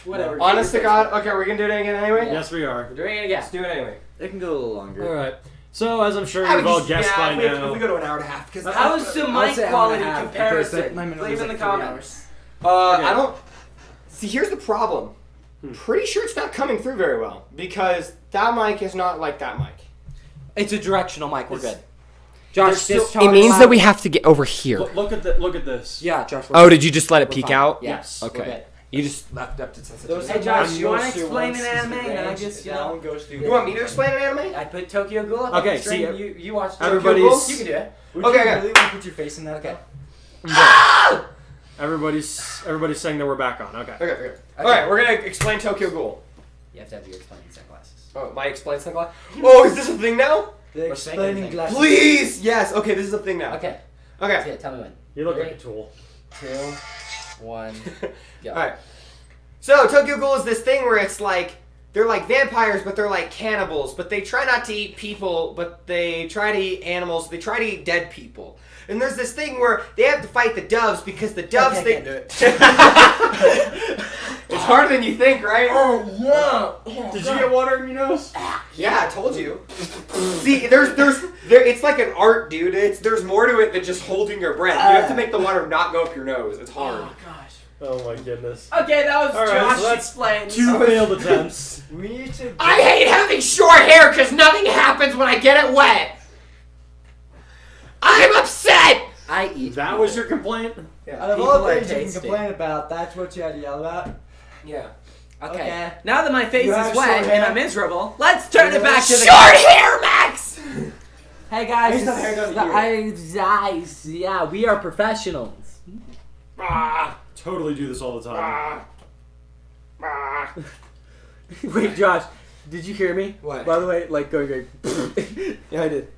Whatever. Honest to God. Okay, we're gonna do it again anyway. Yes, we are. We're doing it again. Let's do it anyway. It can go a little longer. All right. So as I'm sure I you've would all just- guessed by if now. we go to an hour and a half, because How's the I would mic say hour quality and a half, comparison? because my minimum Leave is in the like 3 comments. Okay. I don't. See, here's the problem. Pretty sure it's not coming through very well because that mic is not like that mic. It's a directional mic. We're good. Josh, just it means that we have to get over here. Look at this. Yeah, Josh. Oh, did you just let it peek fine. out? Yes. Okay. You just left up to sensitivity. Hey, Josh, you want to explain an anime? And I just, you that know, one goes through. You want me to explain an anime? I put Tokyo Ghoul up. Okay, on the screen. see, you watch everybody's- You can do it. Would Okay, you okay. really want to put your face in that? Okay. Everybody's saying that we're back on. Okay. Okay. Alright, we're gonna explain Tokyo Ghoul. You have to have your explaining sunglasses. Oh, my explain sunglasses? Oh, is this a thing now? The Or explaining saying glasses. Please! Yes, okay, this is a thing now. Okay. Okay. Yeah, tell me when. You look like a 3, tool. 2, 1, go. Alright. So, Tokyo Ghoul is this thing where it's like, they're like vampires, but they're like cannibals, but they try not to eat people, but they try to eat animals, they try to eat dead people. And there's this thing where they have to fight the doves because the doves, I they... can't do it. It's harder than you think, right? Oh, Did you get water in your nose? Yeah, I told you. See, it's like an art, dude. There's more to it than just holding your breath. You have to make the water not go up your nose. It's hard. Oh, gosh. Oh my goodness. Okay, that was All right, Josh so that's explains. 2 failed attempts. We need to. I hate having short hair because nothing happens when I get it wet. I'm upset. I eat. That was your complaint? Out of People all are things you can tasty. complain about, that's what you had to yell about. Yeah. Okay. Okay. Now that my face You is have wet short and hair. I'm miserable, let's turn it back to the Short hair, Max. Hey guys, Based on hair down here. yeah, we are professionals. Totally do this all the time. Wait, Josh, did you hear me? What? By the way, like going. Yeah, I did.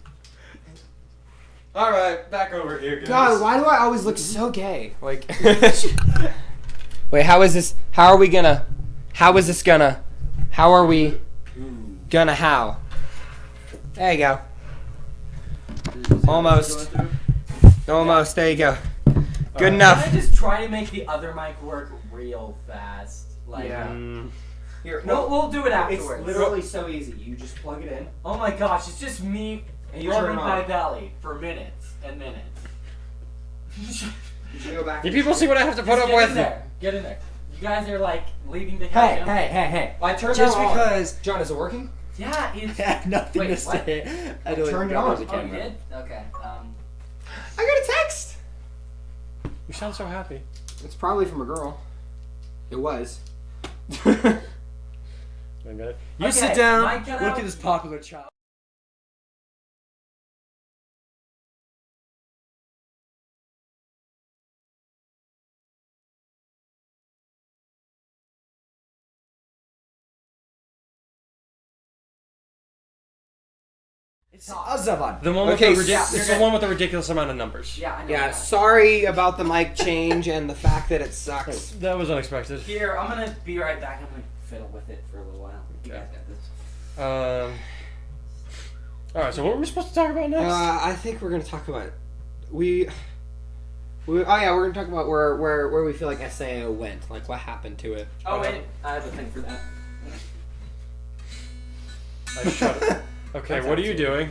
Alright, back over here, guys. God, why do I always look so gay? Like. Wait, how is this? How are we gonna? How is this gonna? How are we gonna? How? There you go. Almost. Almost. There you go. Good enough. Can I just try to make the other mic work real fast? Like, Here, we'll do it It's afterwards. literally so easy. You just plug it in. Oh my gosh, it's just me And you turn rubbing it my on. belly for minutes and minutes. You should go back. You people see what I have to put Just up get in with? there. Get in there. You guys are like leaving the Hey, couch. hey. I turned Just that on. because John, is it working? Yeah, it's. I have nothing Wait, to what? say. I don't Turned it know on. the Oh, you camera. did? Okay. I got a text. You sound so happy. It's probably from a girl. It was. You sit Okay, down. mic cut Look out. at this popular child. It's Azavan. The one with Okay, the ridiculous. yeah, It's the one with the ridiculous amount of numbers. Yeah, I know. Yeah, that. sorry about the mic change and the fact that it sucks. That was unexpected. Here, I'm gonna be right back. I'm gonna fiddle with it for a little while. You guys got this. Alright, so what were we supposed to talk about next? I think we're gonna talk about we're gonna talk about where we feel like SAO went, like what happened to it. Oh wait, I have a thing for that. I shut it. Okay, what are you doing?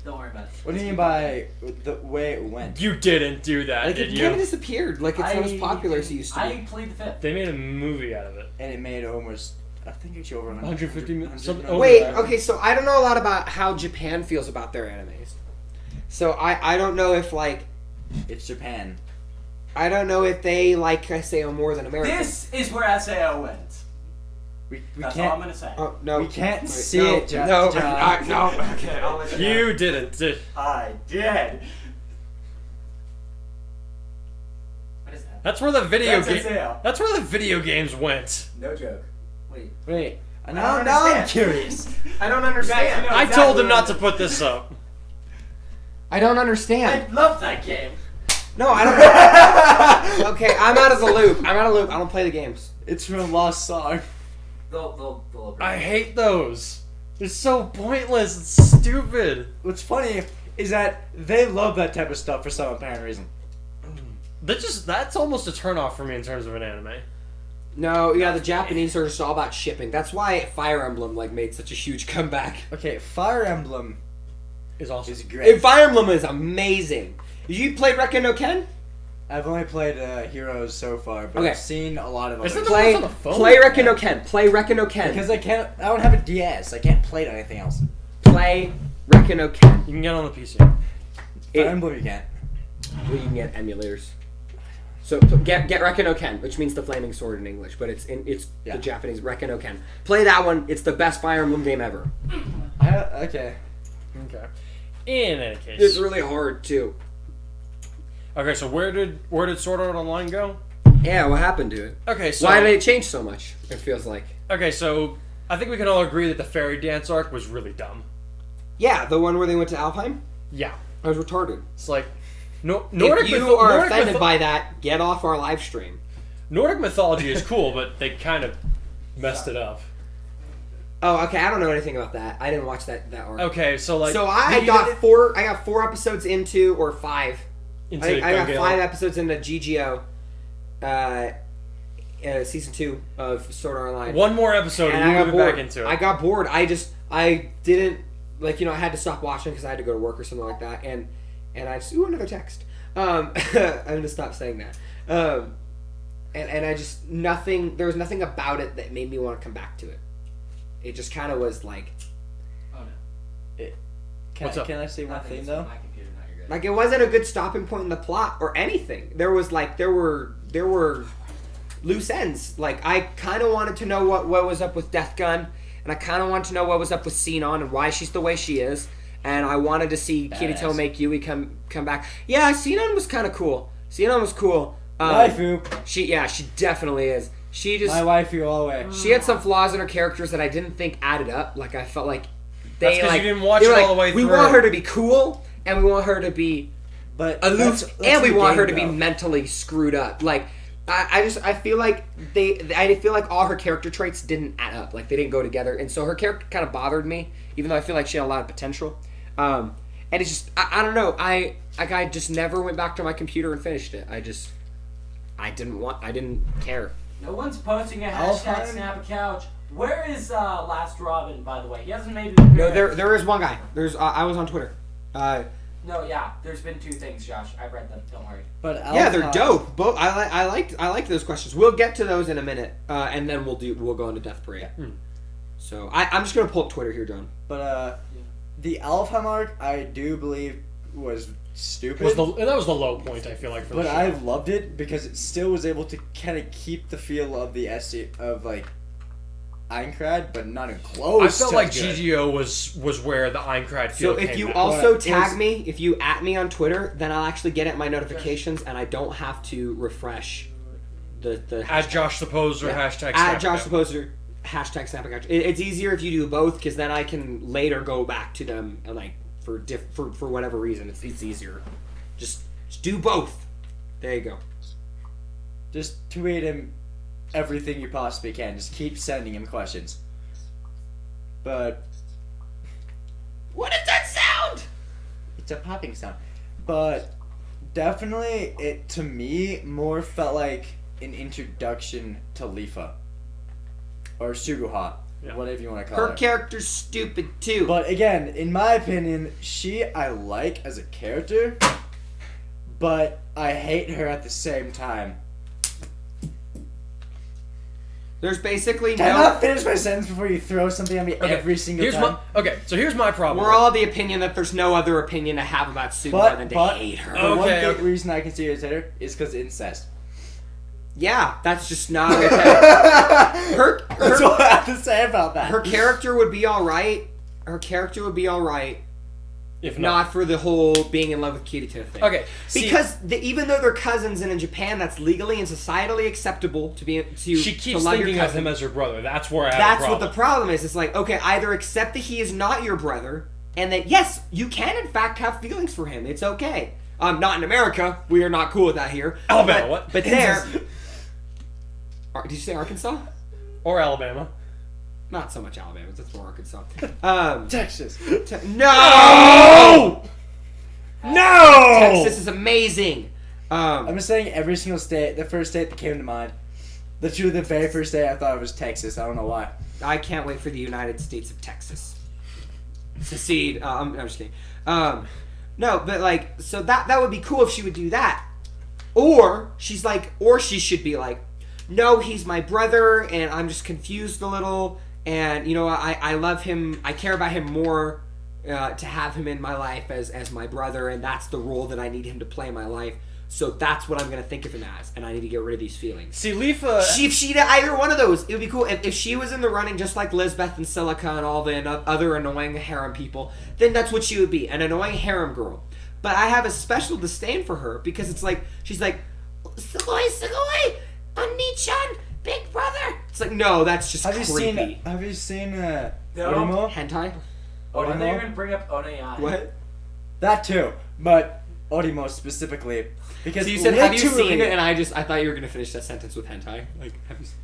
Don't worry about it. What do you mean by the way it went? You didn't do that, Like did it kind of you? disappeared. Like it's not as popular as it used to be. I played the fifth. They made a movie out of it. And it made almost, I think it's over 150 million- something over Wait, that. okay, so I don't know a lot about how Japan feels about their animes. So I don't know if like It's Japan. I don't know if they like SAO more than America. This is where SAO went. We That's all I'm can't. gonna say. Oh no, We can't Wait, see no, it, no, John. no. Okay, I'll let you know. You didn't. I did. That's where the video That's a game. sale. That's where the video games went. No joke. Wait. Now I'm understand. curious. I don't understand. I told him not to put this up. I don't understand. I love that game. No, I don't. Okay, I'm out of the loop. I don't play the games. It's from Lost Song. They'll I hate those. It's so pointless. It's stupid. What's funny is that they love that type of stuff for some apparent reason. That's almost a turnoff for me in terms of an anime. No, yeah, the Japanese are just all about shipping. That's why Fire Emblem made such a huge comeback. Okay, Fire Emblem Is also is great. And Fire Emblem is amazing. You played Rekken no Ken? I've only played Heroes so far, but Okay. I've seen a lot of Isn't others. the Play on the phone? Rekken no Ken. Play Rekken no Ken. Because I don't have a DS. I can't play it on anything else. Play Rekken no Ken. You can get on the PC. Fire It- Emblem you can't. Well, you can get emulators. So get Rekken no Ken, which means the flaming sword in English, but it's Yeah. the Japanese Rekken no Ken. Play that one. It's the best Fire Emblem game ever. Okay. Okay. In any case. It's really hard too. Okay, so where did Sword Art Online go? Yeah, what happened to it? Okay, so Why did it change so much? It feels like. Okay, so I think we can all agree that the fairy dance arc was really dumb. Yeah, the one where they went to Alfheim. Yeah. I was retarded. It's like Nordic If you are offended by that, get off our live stream. Nordic mythology is cool, but they kind of messed it up. Oh, okay. I don't know anything about that. I didn't watch that arc. Okay, so like So I got four episodes into, or five. into I got Gale. 5 episodes into GGO, season 2 of Sword Art Online. One more episode, and and I we'll got be bored. back into it. I got bored. I didn't I had to stop watching because I had to go to work or something like that. And I just another text. I'm gonna stop saying that. And I just there was nothing about it that made me want to come back to it. It just kind of was like. Oh no. What's up? Can I say one Nothing, thing it's though? my computer, not your guys'. Like, it wasn't a good stopping point in the plot or anything. There were loose ends. Like, I kind of wanted to know what was up with Death Gun, and I kind of wanted to know what was up with Sinon and why she's the way she is. And I wanted to see Kirito make Yui come back. Yeah, Sinon was kind of cool. Sinon was cool. Waifu. She definitely is. She just My waifu all the way. she had some flaws in her characters that I didn't think added up. Like, I felt like That's they 'cause like you didn't watch they were it all like, the way we through. want her to be cool and we want her to be But aloof, that's and we the want her game, to be though. mentally screwed up. Like, I feel like I feel like all her character traits didn't add up. Like, they didn't go together, and so her character kind of bothered me, even though I feel like she had a lot of potential. And it's just, I don't know. I just never went back to my computer and finished it. I didn't care. No one's posting a Alfheim? hashtag snap a couch. Where is Last Robin, by the way? He hasn't made it. No, there is one guy. I was on Twitter. No, yeah. There's been 2 things, Josh. I've read them. Don't worry. But Yeah, they're Alpha- dope. Both I like those questions. We'll get to those in a minute, and then we'll go into Death Parade. So I'm just gonna pull up Twitter here, John. But the Alfheim arc, I do believe, was stupid. That was the low point, I feel like, for the But show. I loved it because it still was able to kind of keep the feel of the of like Aincrad, but not in close. I felt to like good. GGO was where the Aincrad feel So if came you back. also But it tag was- me, if you at me on Twitter, then I'll actually get it in my notifications, and I don't have to refresh the At Josh the Poser, Yeah. hashtag at Snapchat. Josh the Poster, hashtag Snapcouch. It's easier if you do both, because then I can later go back to them and like for whatever reason it's easier. Just do both. There you go. Just tweet him everything you possibly can. Just keep sending him questions. But What is that sound? it's a popping sound. But definitely, it to me more felt like an introduction to Lifa or Suguha, Yeah. whatever you want to call Her her. character's stupid too. But again, in my opinion, I like as a character, but I hate her at the same time. There's basically Can I no. not finish my sentence before you throw something at me every single time? So here's my problem. We're all of the opinion that there's no other opinion to have about Suguha But- than to but- hate her. The one Okay, big okay. reason I can see her as hater is because incest. Yeah, that's just not okay. Her That's all I have to say about that. her character would be all right. Her character would be all right If not for the whole being in love with Kirito thing. Okay, because even though they're cousins, and in Japan that's legally and societally acceptable to be to she keeps to love thinking your of cousin. him as her brother. That's where I have That's a problem. what the problem is. It's like, okay, either accept that he is not your brother, and that yes, you can in fact have feelings for him. It's okay. Not in America. We are not cool with that here. Alabama, what? But there. Did you say Arkansas? Or Alabama. Not so much Alabama. That's more Arkansas. Texas. No! No! Texas is amazing. I'm just saying every single state, the first state that came to mind. Literally the very first day I thought it was Texas. I don't know why. I can't wait for the United States of Texas. Secede. I'm just kidding. No, but like, so that would be cool if she would do that. Or she's like, or she should be like, no, he's my brother, and I'm just confused a little, and you know, I love him. I care about him more to have him in my life as my brother, and that's the role that I need him to play in my life. So that's what I'm gonna think of him as, and I need to get rid of these feelings. See, Leafa... If she did either one of those, it would be cool. If she was in the running just like Lisbeth and Silica and all the other annoying harem people, then that's what she would be, an annoying harem girl. But I have a special disdain for her because it's like, she's like, Sugoi, Oni-chan, big brother. It's like, no, that's just creepy. Have you seen No. Orimo? Hentai? Oh, and Orimo? they're gonna bring up Onei. What? That too, but Orimo specifically. Because So you said, have you literally- seen it? And I thought you were going to finish that sentence with hentai. Like, have you seen...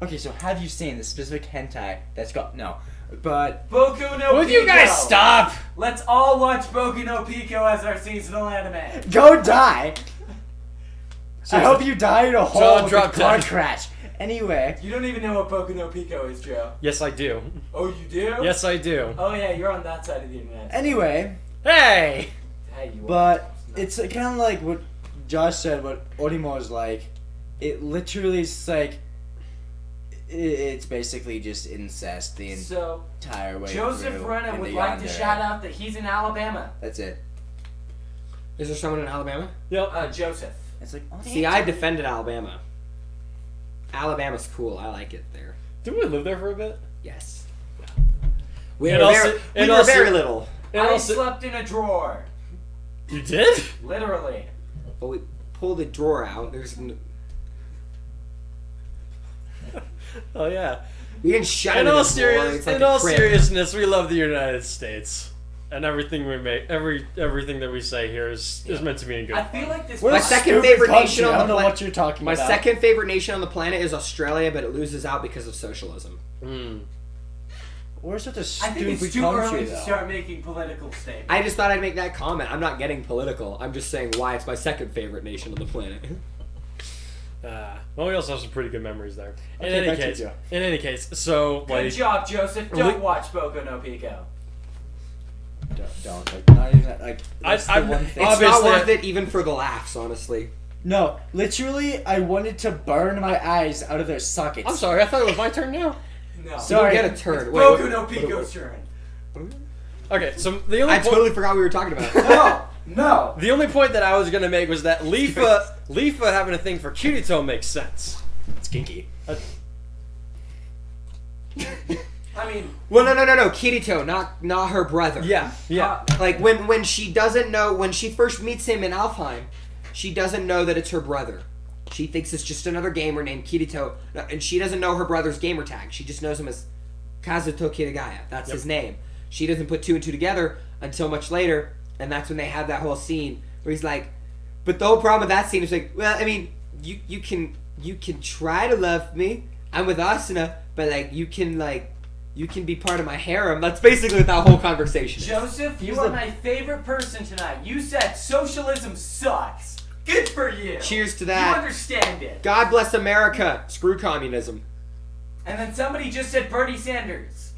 Okay, so have you seen the specific hentai that's got... No. But... Boku no Would Pico. you guys stop? Let's all watch Boku no Pico as our seasonal anime. Go die! I hope you die in a hole with a drop car dead. crash. Anyway. You don't even know what Boku no Pico is, Joe. Yes, I do. Oh, you do? Yes, I do. Oh yeah, you're on that side of the internet. Anyway. Hey! Hey, you But are. it's kind of like what Josh said, what Orimo is like. It literally is like... It's basically just incest the So, entire way Joseph through Brennan in would the like to yandere. shout out that he's in Alabama. That's it. Is there someone in Alabama? Yep. Joseph. It's like... Oh, See, I defended Alabama. Alabama's cool. I like it there. Didn't we live there for a bit? Yes. We And were also- very, we and were also- very little. And I also- slept in a drawer. You did? Literally. But we pulled the drawer out. Oh, yeah. We didn't shut it In in all, the floor. It's like in a all crib. seriousness, we love the United States. And everything we make, everything that we say here is meant to be in good. I feel like this. What My a second stupid favorite country. nation on I don't the know planet. what you're talking My about. second favorite nation on the planet is Australia, but it loses out because of socialism. We're such a I stupid think it's too country, early though. to start making political statements. I just thought I'd make that comment. I'm not getting political. I'm just saying why it's my second favorite nation on the planet. Well, we also have some pretty good memories there. Okay, back to you. In any case, so Good like, job, Joseph. Don't watch Boku no Pico. Don't. Like, not even that. Like, that's the I've- one thing. It's not Obviously- worth it even for the laughs, honestly. No, literally, I wanted to burn my eyes out of their sockets. I'm sorry, I thought it was my turn now. No. You Sorry. don't get a turn. Wait, Boku what- no Pico's turn. Okay, so the only I point, totally forgot we were talking about. No. the only point that I was gonna make was that Leafa having a thing for Kirito makes sense. It's kinky. I mean, Well, no. Kirito, not her brother. Yeah. Like when she doesn't know, when she first meets him in Alfheim, she doesn't know that it's her brother. She thinks it's just another gamer named Kirito, and she doesn't know her brother's gamer tag. She just knows him as Kazuto Kirigaya. That's his name. She doesn't put two and two together until much later, and that's when they have that whole scene where he's like, but the whole problem with that scene is like, well, I mean, you can try to love me. I'm with Asuna, but like you can be part of my harem. That's basically what that whole conversation is. Joseph, you are my favorite person tonight. You said socialism sucks. Good for you. Cheers to that. You understand it. God bless America. Screw communism. And then somebody just said Bernie Sanders.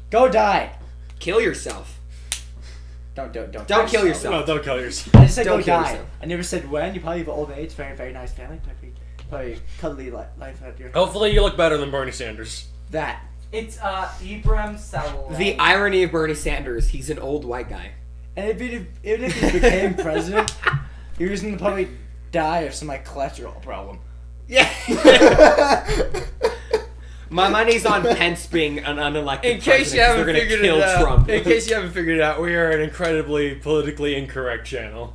Go die. Kill yourself. Don't. Don't kill yourself. No, don't kill yourself. I just said Don't go kill die. yourself. I never said when. You probably have old age, very, very nice family. Probably cuddly life at your... Hopefully, you look better than Bernie Sanders. That. It's Ibrahim Saleh. The irony of Bernie Sanders, he's an old white guy. And even if he became president, he was going to probably die of some like cholesterol problem. Yeah. My money's on Pence being an unelected In case you president, 'cause haven't they're gonna figured kill it out, Trump. in case you haven't figured it out, we are an incredibly politically incorrect channel.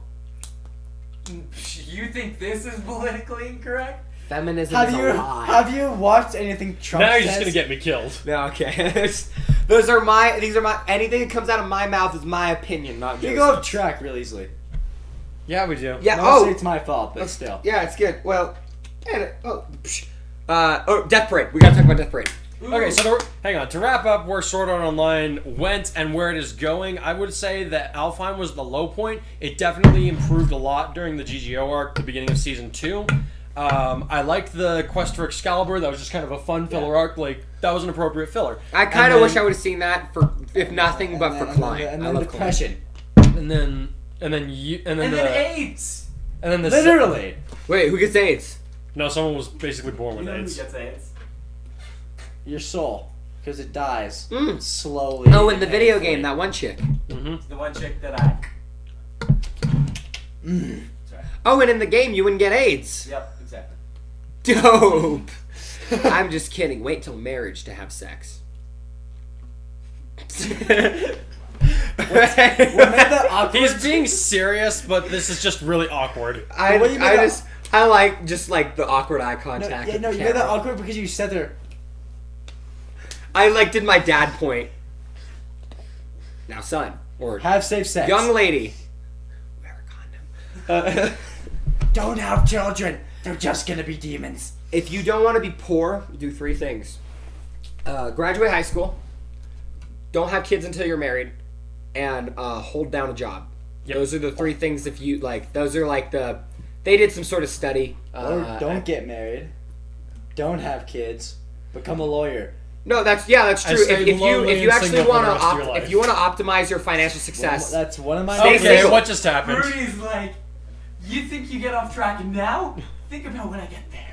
You think this is politically incorrect? Feminism is a lie. Have you watched anything Trump Now you're says? just gonna get me killed. No, okay. These are my. Anything that comes out of my mouth is my opinion, not You Joseph's. go off track real easily. Yeah, we do. Yeah. Mostly Oh, it's my fault, but still. yeah, it's good. Well, Death Parade. We gotta talk about Death Parade. Okay, so hang on. To wrap up where Sword Art Online went and where it is going, I would say that Alfheim was the low point. It definitely improved a lot during the GGO arc, the beginning of Season 2. I liked the quest for Excalibur. That was just kind of a fun filler arc. Like, that was an appropriate filler. I kind of wish I would have seen that for, if nothing but for Klein. And I then love depression. And then AIDS. And then the Literally. Wait, who gets AIDS? No, someone was basically born You with know who AIDS. gets AIDS? Your soul. Because it dies. Mm. Slowly. Oh, in the video painfully. game, that one chick. Mm-hmm. The one chick that I. Sorry. Oh, and in the game, you wouldn't get AIDS. Yep, exactly. Dope. I'm just kidding. Wait till marriage to have sex. What made that awkward? He's being serious, but this is just really awkward. I The way you made that- like just like the awkward eye contact. No, with you the made that camera. awkward because you said there. I like did my dad point. Now, son, or Have safe sex. young lady, wear a condom. Don't have children. They're just gonna be demons. If you don't want to be poor, do 3 things: graduate high school, don't have kids until you're married, and hold down a job. Yep. Those are the 3 things. If you like, those are like the. They did some sort of study. Or don't get married. Don't have kids. Become a lawyer. No, that's true. stay If lonely you and actually single for want the rest of your to life. if you want to optimize your financial success, That's one of my. Stay Okay, single. what just happened? Rudy's like, you think you get off track now? Think about when I get there.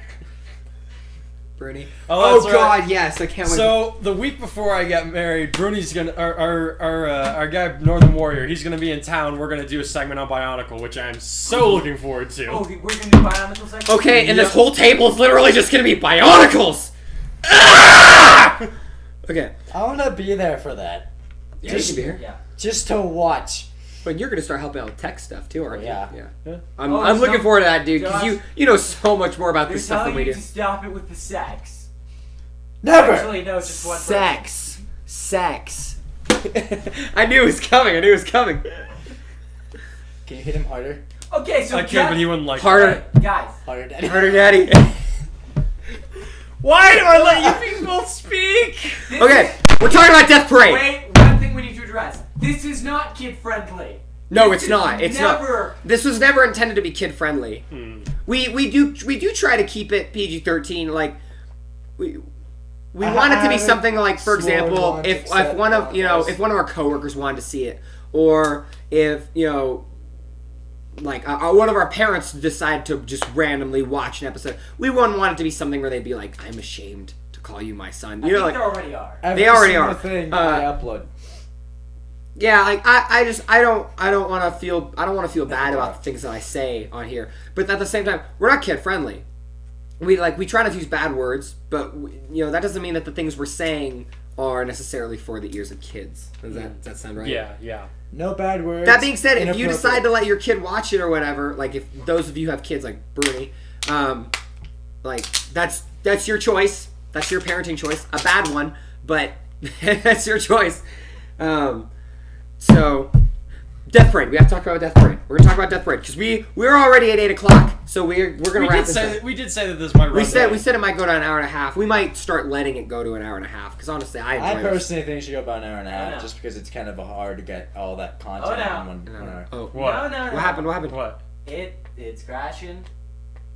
Bruni. Oh, that's God, right. yes, I can't wait. So the week before I get married, Bruni's gonna our guy Northern Warrior. He's gonna be in town. We're gonna do a segment on Bionicle, which I'm so looking forward to. Oh, we're gonna do Bionicle section? Okay, and Yep. this whole table is literally just gonna be Bionicles. Ah! Okay. I want to be there for that. Yeah, you can be here. Yeah. Just to watch. But you're gonna start helping out with tech stuff too, aren't you? Yeah. Yeah. I'm Oh, looking so- forward to that, dude, because Josh, you know so much more about They're this stuff than telling we you do. to stop it with the sex. Never. Actually, no, just one person. Sex. I knew it was coming. Can you hit him harder? Okay, so I could, but he wouldn't like. Harder. guys, Harder, Daddy. Harder, daddy. Why do I let you people speak? this Okay, we're talking about Death Parade. Wait, one thing we need to address. This is not kid friendly. No, This it's not. is It's never. not. This was never intended to be kid friendly. We do try to keep it PG-13. Like we want it to be something like, for example, if one of if one of our coworkers wanted to see it, or if like one of our parents decided to just randomly watch an episode, we wouldn't want it to be something where they'd be like, "I'm ashamed to call you my son." I You know, think like they already are. Every They already single are. thing I upload. yeah, like I don't want to feel bad about the things that I say on here, but at the same time, we're not kid friendly. We try not to use bad words, but that doesn't mean that the things we're saying are necessarily for the ears of kids. Does that sound right? Yeah. No bad words. That being said, if you inappropriate. decide to let your kid watch it or whatever, like if those of you who have kids like Bruni, like that's your choice. That's your parenting choice. A bad one, but that's your choice. So, Death Parade. We have to talk about Death Parade. We're gonna talk about Death Parade because we're already at 8 o'clock, so we're gonna wrap this up. We did say that this might run. We said it might go to an hour and a half. We might start letting it go to an hour and a half because honestly, I I enjoy it. personally think it should go about an hour and a half, no. just because it's kind of hard to get all that content Oh, no. in one hour. Oh, What? No. what happened? What happened? What? It's crashing.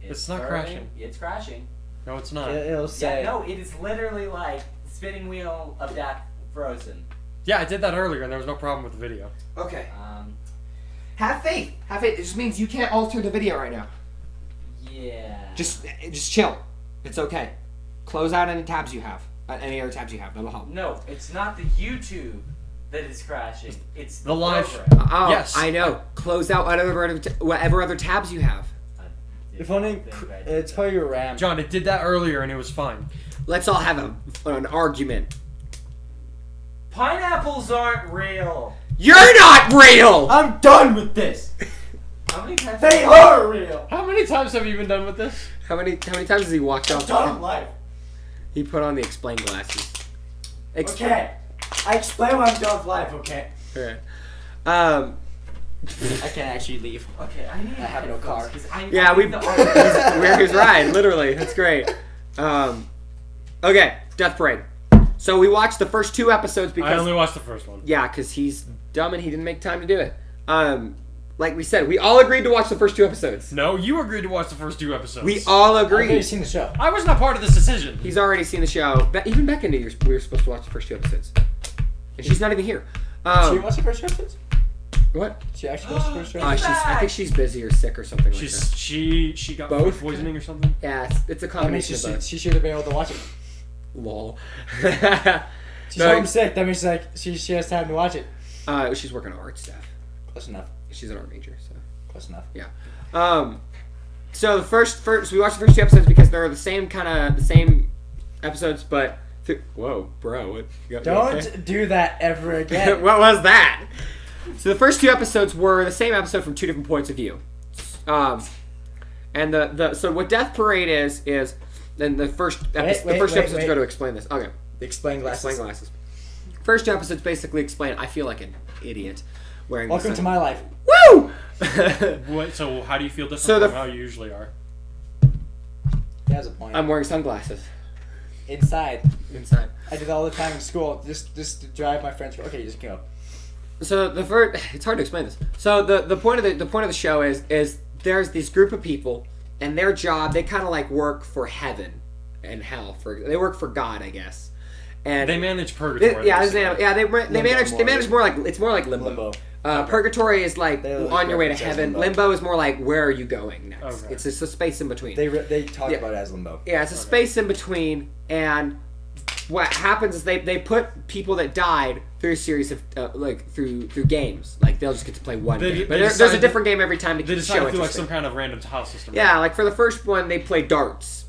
It's not burning, crashing. It's crashing. No, it's not. It'll say. Yeah, no, it is literally like spinning wheel of death frozen. Yeah, I did that earlier, and there was no problem with the video. Okay. Have faith. Have faith. It just means you can't alter the video right now. Yeah. Just chill. It's okay. Close out any tabs you have. Any other tabs you have. That'll help. No, it's not the YouTube that is crashing. It's The live- program. Oh, Yes. I know. Close out whatever other tabs you have. If only it's probably your RAM. John, it did that earlier, and it was fine. Let's all have an argument. Pineapples aren't real. You're not real! I'm done with this. How many times? They are real. How many times have you been done with this? How many times has he walked I'm off? done with life. He put on the explain glasses. Okay. I explain why I'm done with life, okay? Okay. I can't actually leave. Okay, I need. I have no car. Yeah, we're his ride, literally. That's great. Okay, Death Parade. So we watched the first 2 episodes because I only watched the first one. yeah, because he's dumb and he didn't make time to do it. Like we said, we all agreed to watch the first 2 episodes. No, you agreed to watch the first 2 episodes. We all I've already agreed. seen the show. I was not part of this decision. He's already seen the show. Even Becca knew we were supposed to watch the first 2 episodes, and she's not even here. She watched the first 2 episodes? What? She actually watched the first 2 I think she's busy or sick or something like that. She got Both? food poisoning or something. Yeah, it's a I mean, combination of both. she should have been able to watch it. Lol. She's No, homesick. That means like she has time to watch it. she's working on art stuff. Close enough. She's an art major, so. Close enough. So the first we watched the first 2 episodes because they're the same episodes, but whoa, bro, what? You Don't do that ever again. what was that? So the first 2 episodes were the same episode from 2 different points of view. And so what Death Parade is then the first episodes go to explain this. Okay, Explain glasses. explain glasses. First 2 episodes basically explain. I feel like an idiot wearing. Welcome to my life. Woo! What? So how do you feel different So from how you usually are? He has a point. I'm wearing sunglasses Inside. inside. I do that all the time in school. Just to drive my friends. Okay, just go. So the first, it's hard to explain this. So the point of the show is there's this group of people, and their job, they kind of like work for heaven and hell. They work for God, I guess. And They manage purgatory. they manage more like it's more like limbo. Purgatory is like They on your way to reference as heaven. limbo. Limbo is more like where are you going next? Okay. It's just a space in between. They talk Yeah. about it as limbo. Yeah, it's a space in between, and what happens is they put people that died through a series of through games. Like they'll just get to play one game, but there's a different game every time to They keep the show decided to do like interesting. some kind of random tile system. Yeah, like for the first one, they play darts,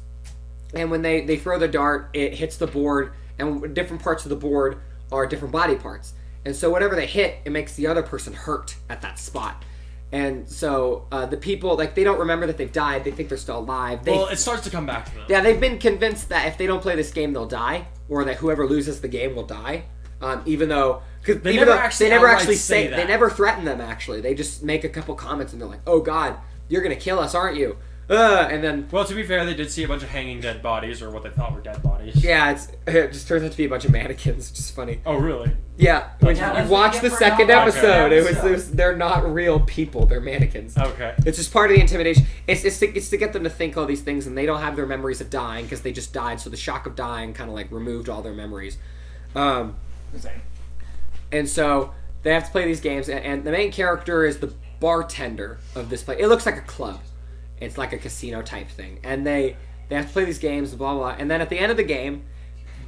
and when they throw the dart, it hits the board, and different parts of the board are different body parts, and so whatever they hit, it makes the other person hurt at that spot. And so the people, like, they don't remember that they've died. They think they're still alive. Well, it starts to come back to them. Yeah, they've been convinced that if they don't play this game, they'll die, or that whoever loses the game will die. Even though They never actually say that. they never threaten them. Actually, they just make a couple comments and they're like, "Oh God, you're gonna kill us, aren't you?" And then Well, to be fair, they did see a bunch of hanging dead bodies, or what they thought were dead bodies. yeah, it just turns out to be a bunch of mannequins, which is funny. Oh, really? Yeah, when Yeah, you that's watch what the you get for second not episode, watching it was they're not real people; they're mannequins. Okay. It's just part of the intimidation. It's to get them to think all these things, and they don't have their memories of dying because they just died. So the shock of dying kind of like removed all their memories, and so they have to play these games. And the main character is the bartender of this place. It looks like a club. It's like a casino type thing, and they have to play these games, blah blah. Blah. And then at the end of the game,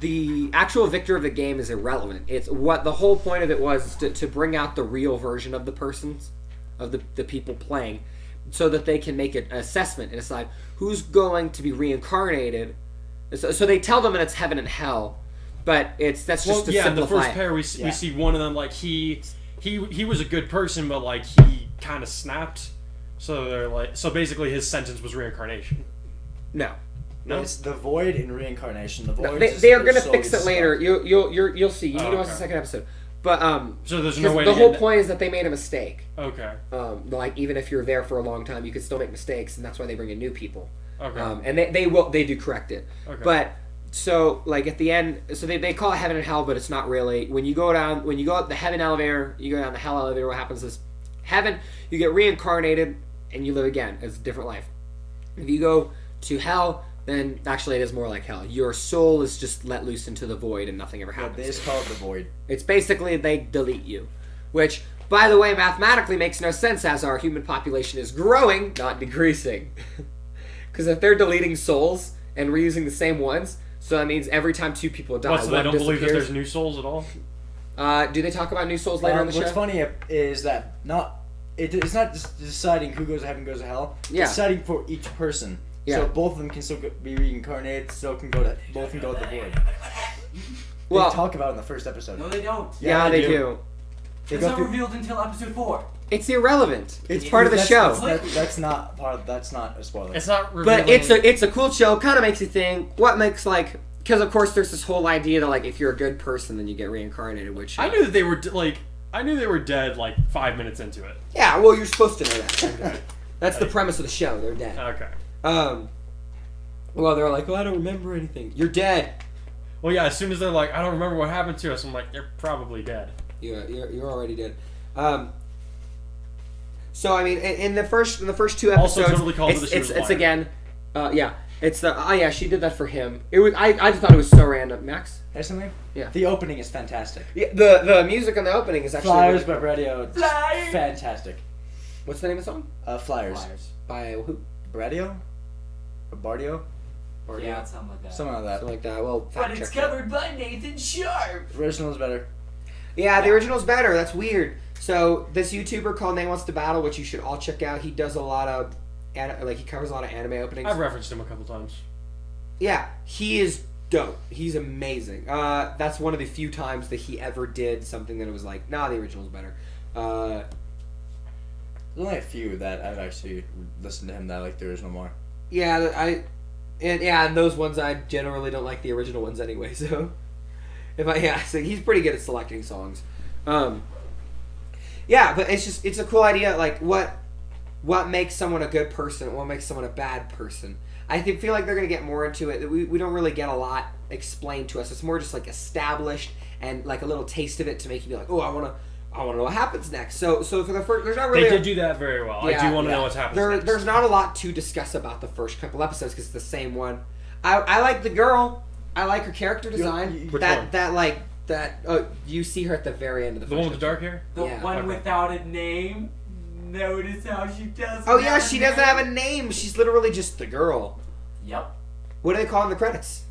the actual victor of the game is irrelevant. It's what the whole point of it was to bring out the real version of the persons, of the people playing, so that they can make an assessment and decide who's going to be reincarnated. So they tell them that it's heaven and hell, but that's just to simplify. The first it. pair we see one of them like he was a good person, but like he kind of snapped. So they're like basically his sentence was reincarnation. No. No, it's the void in reincarnation. The void. No, they are gonna fix it later. You'll see. You need to watch the okay. second episode. But So there's no way. the to whole end it. point is that they made a mistake. Okay. Like even if you're there for a long time, you could still make mistakes, and that's why they bring in new people. Okay. And they do correct it. Okay. But so like at the end, so they call it heaven and hell, but it's not really. When you go up the heaven elevator, you go down the hell elevator. What happens is heaven, you get reincarnated and you live again. It's a different life. If you go to hell, then actually it is more like hell. Your soul is just let loose into the void and nothing ever Yeah, happens. they just call it the void. It's basically they delete you. Which, by the way, mathematically makes no sense as our human population is growing, not decreasing. Because if they're deleting souls and reusing the same ones, so that means every time 2 people die, What, so they one don't believe that disappears. there's new souls at all? Do they talk about new souls later on the show? What's funny is that it's not just deciding who goes to heaven, goes to hell. Yeah. It's deciding for each person. Yeah. So both of them can still be reincarnated. Both can go to the void. Well, They talk about it in the first episode. No, they don't. yeah, they do. It's not revealed until episode 4. It's irrelevant. It's part of the show. That's not a spoiler. It's not revealing. But it's a cool show. Kind of makes you think. What makes like. Because of course there's this whole idea that like if you're a good person then you get reincarnated, which I knew that they were I knew they were dead like 5 minutes into it. yeah, well you're supposed to know that. That's the premise of the show. They're dead. Okay. Well they're like, I don't remember anything. You're dead. Well, yeah. As soon as they're like, I don't remember what happened to us, I'm like, you're probably dead. You're already dead. So I mean, in the first 2 episodes, Also totally called it the she was it's lying. again, yeah. It's the yeah she did that for him. It was I just thought it was so random. Max. There's something. Yeah. The opening is fantastic. Yeah, the music on the opening is actually Flyers really by Radio. Flyers! Fantastic. What's the name of the song? Flyers. By who? Radio? Or Bardio? Or Yeah, it's something like that. Something like that. something like that. Well, But fact it's check that. covered by Nathan Sharp. Original's better. Yeah, the original's better. That's weird. So this YouTuber called Name Wants to Battle, which you should all check out. He does a lot of he covers a lot of anime openings. I've referenced him a couple times. Yeah, he is dope. He's amazing. That's one of the few times that he ever did something that it was like, nah, the original's better. There's only a few that I've actually listened to him that I like the original more. Yeah, and those ones I generally don't like the original ones anyway. So so he's pretty good at selecting songs. Yeah, but it's a cool idea. Like what makes someone a good person? What makes someone a bad person? I feel like they're gonna get more into it. We don't really get a lot explained to us. It's more just like established and like a little taste of it to make you be like, oh, I wanna know what happens next. So for the first, there's not really. They did do that very well. I do want to know what's happening next. There's not a lot to discuss about the first couple episodes because it's the same one. I like the girl. I like her character design. Which one? You see her at the very end of the The first one with the dark hair? The Yeah. one Okay. without a name. Notice how she doesn't. Oh yeah, have she a doesn't name? have a name. She's literally just the girl. Yep. What do they call in the credits?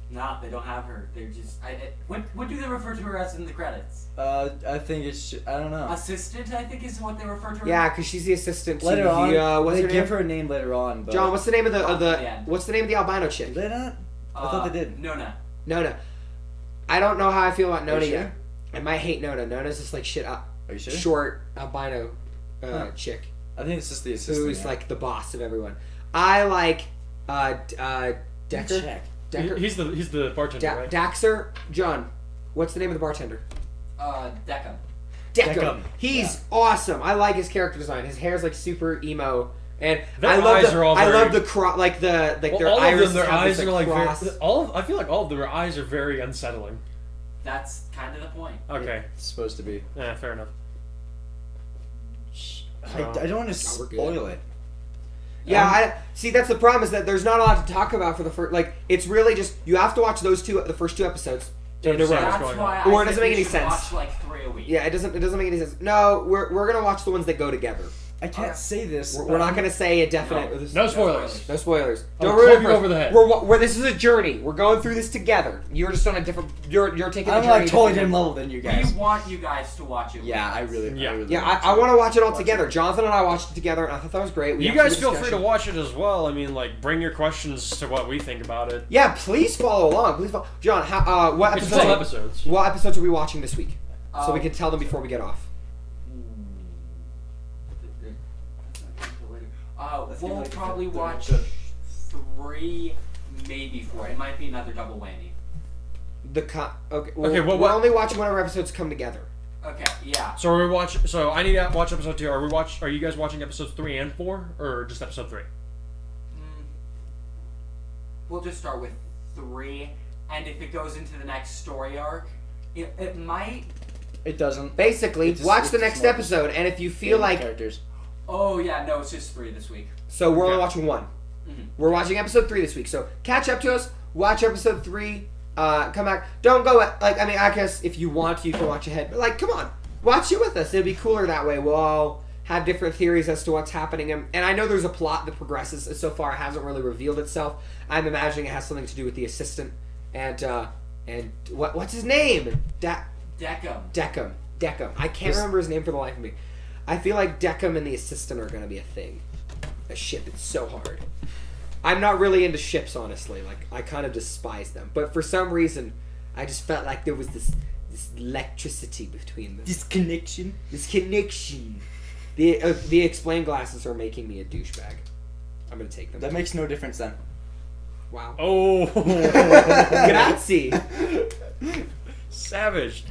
Nah, they don't have her. They're just. What do they refer to her as in the credits? I think it's. I don't know. Assistant, I think, is what they refer to her. Yeah, because she's the assistant to Later on, what's they her give name? her a name later on. But John, what's the name of Yeah. what's the name of the albino chick? Did they not? I thought they did. Nona. Nona. I don't know how I feel about Are Nona you yet. sure? I might hate Nona. Nona's just like Are you sure? short albino chick I think it's just the assistant. who's like the boss of everyone. I like Decker. Check. Decker. He's the bartender, right? Daxter. John, what's the name of the bartender? Decca. Deckham. He's awesome. I like his character design. His hair's like super emo, and Their I love eyes are all I very- love the their all iris. of them, their eyes are like cross. I feel like all of their eyes are very unsettling. That's kind of the point. Okay. It's supposed to be. Yeah, fair enough. I don't want to we're good. spoil it. Yeah, I see. That's the problem is that there's not a lot to talk about for the first. Like, it's really just you have to watch the first 2 episodes in a row. What's That's going why on? I Or it said doesn't make we any should sense. Watch like 3 a week. Yeah, it doesn't make any sense. No, we're gonna watch the ones that go together. I can't say this. We're not gonna say a definite. No spoilers. No spoilers. I'll Don't club ruin it you for us. over the head. We're this is a journey. We're going through this together. You're just on a different. You're taking. I'm the like journey totally different. different level than you guys. We want you guys to watch it. Yeah, I really. Yeah. I want to watch it all together. Jonathan and I watched it together, and I thought that was great. We You had guys some feel free to discussion. watch it as well. I mean, like, bring your questions to what we think about it. Yeah, please follow along. Please follow. John, what It's episodes? 12 episodes. What episodes are we watching this week? So we Um, can tell them before we get off. We'll probably watch 3, maybe 4. It might be another double whammy. Okay. Okay, We're what- only watching whenever episodes come together. Okay, yeah. So So I need to watch episode 2. Are you guys watching episodes 3 and 4, or just episode 3? We'll just start with 3, and if it goes into the next story arc, it might. It doesn't. Basically, It's just- watch it's the just next more episode, and if you feel like characters. Oh yeah, no, it's just 3 this week. so, we're only Okay. watching 1. Mhm. We're watching episode 3 this week. So catch up to us. Watch episode 3. Come back. Don't go I guess if you want, you can watch ahead. But come on, watch it with us. It'd be cooler that way. We'll all have different theories as to what's happening, and I know there's a plot that progresses. So far, it hasn't really revealed itself. I'm imagining it has something to do with the assistant and what's his name? Deckham. Deckham. I can't remember his name for the life of me. I feel like Deckham and the assistant are gonna be a thing. A shit, it's so hard. I'm not really into ships, honestly. Like, I kind of despise them. But for some reason, I just felt like there was this electricity between them. This connection. This connection. The explain glasses are making me a douchebag. I'm gonna take them. That makes no difference then. Wow. Oh. Grazie. Savage.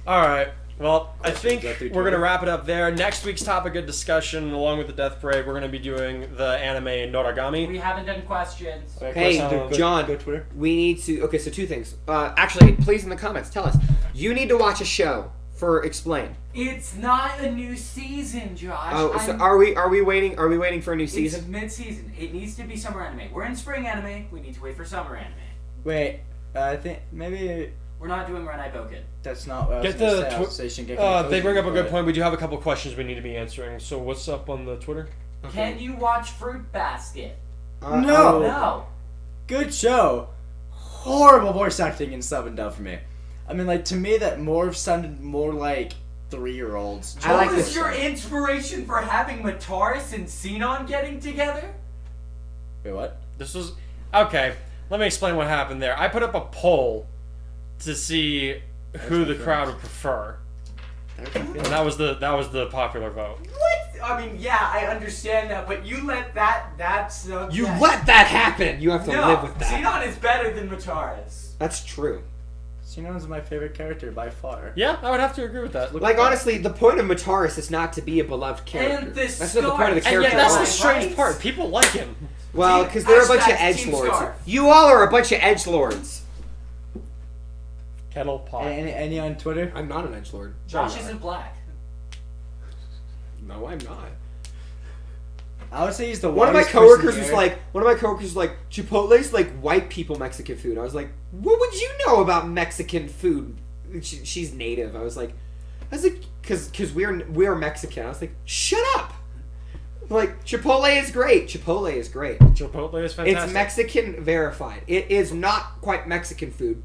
All right. Well, I think Is that through we're going to Twitter? wrap it up there. Next week's topic of discussion, along with the Death Parade, we're going to be doing the anime Noragami. We haven't done questions. Hey, John. Go Twitter. We need to... Okay, so two things. Actually, please in the comments, tell us. You need to watch a show for Explain. It's not a new season, Josh. Oh, so are we waiting for a new season? It's mid-season. It needs to be summer anime. We're in spring anime. We need to wait for summer anime. Wait, I think maybe We're not doing Renai Boken. that's not what I was Get gonna the say. I was saying Shingeki no They bring up a Kyojin, good but- point. We do have a couple questions we need to be answering. So what's up on the Twitter? Can you watch Fruit Basket? No. No. Good show. Horrible voice acting and sub and dub for me. I mean, like, to me, that more sounded more like 3-year-olds. I like What was this your show. inspiration for having Mataris and Xenon getting together? Wait, what? This was... Okay, let me explain what happened there. I put up a poll to see who the crowd would prefer. And that was the popular vote. What? I mean, yeah, I understand that, but you let that's... You let that happen! You have to No, live with that. Xenon is better than Mataris. That's true. Xenon's my favorite character by far. Yeah, I would have to agree with that. Like, honestly, the point of Mataris is not to be a beloved character. And the That's not the point of the scar- And character. yet, that's at the all. strange Right? part. People like him. Well, Team- because they're a bunch of hashtag Team edgelords. Scar. You all are a bunch of edgelords. Kettle pot. Any on Twitter? I'm not an edgelord. Josh isn't black. No, I'm not. I would say he's the One of my whitest coworkers person was here. like, Chipotle's like white people Mexican food. I was like, what would you know about Mexican food? She's native. I was like, because we're Mexican. I was like, shut up. Like, Chipotle is great. Chipotle is great. Chipotle is fantastic. It's Mexican verified. It is not quite Mexican food.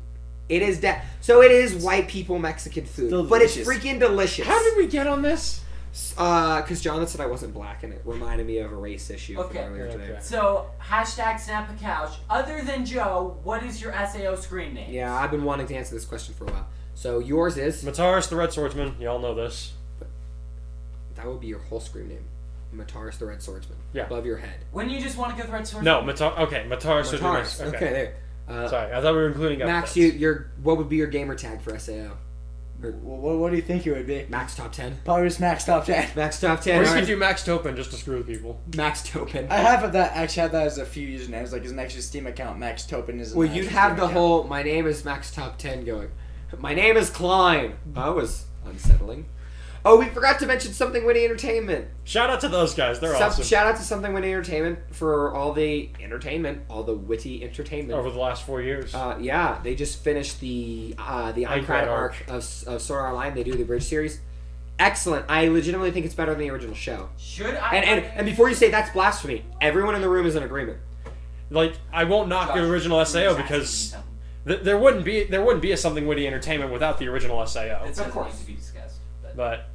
It is so it is white people Mexican food, Still but it's delicious. freaking delicious. How did we get on this? Because Jonathan said I wasn't black, and it reminded me of a race issue Okay. from earlier today. Okay. So, hashtag snap a couch. Other than Joe, what is your SAO screen name? Yeah, I've been wanting to answer this question for a while. So yours is Mataris the Red Swordsman. Y'all know this. that would be your whole screen name, Mataris the Red Swordsman. Yeah. Above your head. When you just want to go with Red Sword? No, Mataris. the Mataris. Red- Okay, there. Sorry, I thought we were including Max, epithets. what would be your gamer tag for SAO? What do you think it would be? Max top 10. Probably just Max Top 10. Max top Or 10. you could alright. do Max Topin just to screw with people. Max Topin. I have that. Actually, had that as a few usernames. Like his next Steam account, Max Topin is. Well, you'd have the whole "my name is Max Top 10" going. My name is Klein. That was unsettling. Oh, we forgot to mention Something Witty Entertainment. Shout out to those guys. They're awesome. Shout out to Something Witty Entertainment for all the entertainment, all the witty entertainment. Over the last 4 years. Yeah, they just finished the Aincrad Aincrad arc of Sword Art Online. They do the Bridge series. Excellent. I legitimately think it's better than the original show. Should I? And before you say that's blasphemy, everyone in the room is in agreement. Like, I won't knock the original SAO because there wouldn't be a Something Witty Entertainment without the original SAO. It's of course to be discussed. But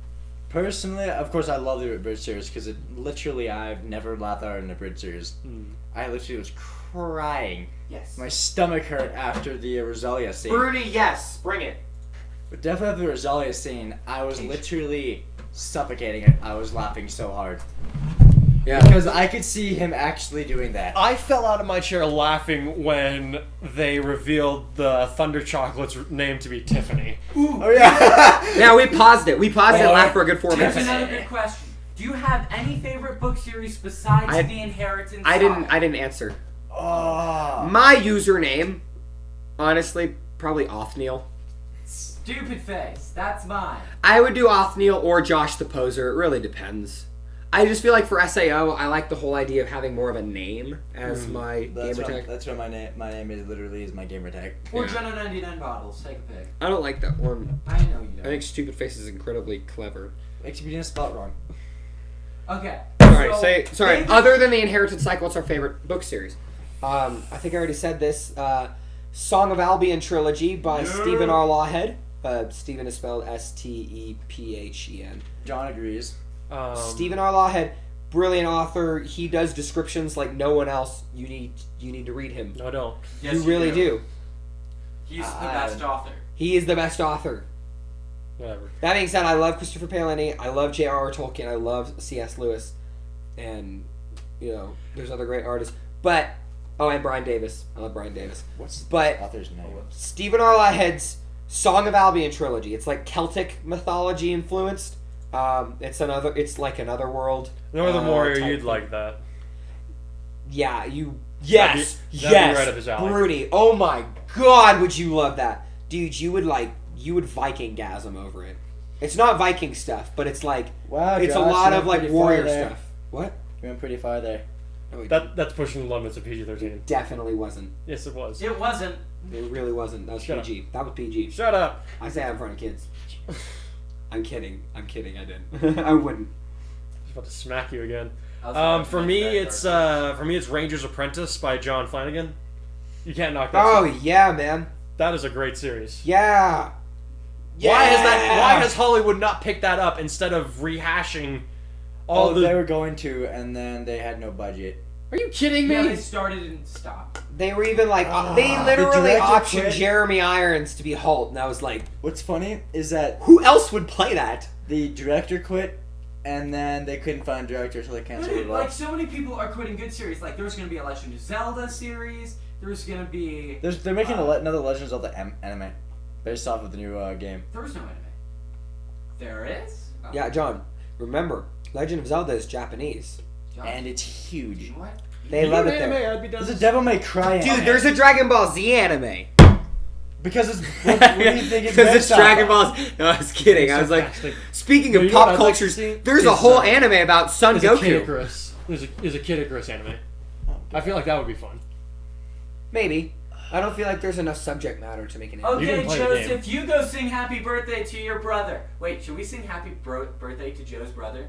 Personally, of course, I love the Bridge series because it literally I've never laughed out in a Bridge series. I literally was crying. Yes. My stomach hurt after the Rosalia scene. Bruni, yes, bring it. But definitely the Rosalia scene, I was literally suffocating it. I was laughing so hard. Yeah. Because I could see him actually doing that. I fell out of my chair laughing when they revealed the Thunder Chocolate's name to be Tiffany. Oh yeah. Yeah, we paused it. We paused it and laughed for a good 4 Here's minutes. another good question. Do you have any favorite book series besides The Inheritance? I Saga? didn't answer. Oh. My username, honestly, probably Othniel. Stupid face. That's mine. I would do Othniel or Josh the Poser. It really depends. I just feel like for SAO, I like the whole idea of having more of a name as my gamer tag. That's what my name is. Literally is my gamer tag. Or Jenna 99 bottles. Take a pick. I don't like that one. I know you I don't. think Stupid Face is incredibly clever. Makes me spell it wrong. Okay. Sorry, So, sorry. favorite- Other than the Inheritance Cycle, what's our favorite book series? I think I already said this. Song of Albion trilogy by Stephen R. Lawhead. Stephen is spelled Stephen. John agrees. Stephen R. Lawhead. brilliant author. He does descriptions like no one else. You need to read him. No, I don't. Yes, you really do. He's the best author. He is the best author. Whatever. That being said, I love Christopher Paolini. I love J.R.R. Tolkien. I love C.S. Lewis. And, there's other great artists. But, and Brian Davis. I love Brian Davis. What's But the author's name? Stephen R. Lahed's Song of Albion trilogy. It's like Celtic mythology influenced. It's like another world. Northern Warrior, type you'd thing. like that. Yeah, That'd be right up his alley. Broody. Oh my god, would you love that. Dude, you would Viking-gasm over it. It's not Viking stuff, but it's like, Wow, it's Josh, a lot you of went like pretty far warrior there. stuff. What? You went pretty far there. No, That's pushing the limits of PG-13. definitely wasn't. Yes, it was. It wasn't. It really wasn't. That was Shut PG. That was PG. Shut up. I say that in front of kids. I'm kidding. I didn't. I wouldn't. I was about to smack you again. For Me, it's Ranger's Apprentice by John Flanagan. You can't knock that. Oh yeah, man. That is a great series. Yeah. Why has Hollywood not picked that up instead of rehashing all They were going to, and then they had no budget. Are you kidding me? Yeah, they started and stopped. They were even like they literally the director optioned quit. Jeremy Irons to be Holt, and I was like, What's funny is that who else would play that? the director quit, and then they couldn't find a director, so they canceled it all. Like, so many people are quitting good series. Like, there's going to be a Legend of Zelda series. There's going to be... They're making another Legends of the anime, based off of the new game. There was no anime. There is? Oh. Yeah, John. Remember, Legend of Zelda is Japanese. John, And it's huge. you know what? They love it there. I'd be down. There's a Devil May Cry anime. Dude, there's a Dragon Ball Z anime. Because it's... What do you think it's Because it's based off Dragon of? Ball Z. No, I was kidding. I was like, Fantastic. speaking You of know what pop I'd like to cultures, see? there's a Is, whole anime about Son Is a Kid Goku. Icarus. Is a Kid Icarus anime. I feel like that would be fun. Maybe. I don't feel like there's enough subject matter to make an anime. You Okay, can play the Joseph, you go sing happy birthday to your brother. Wait, should we sing happy birthday to Joe's brother?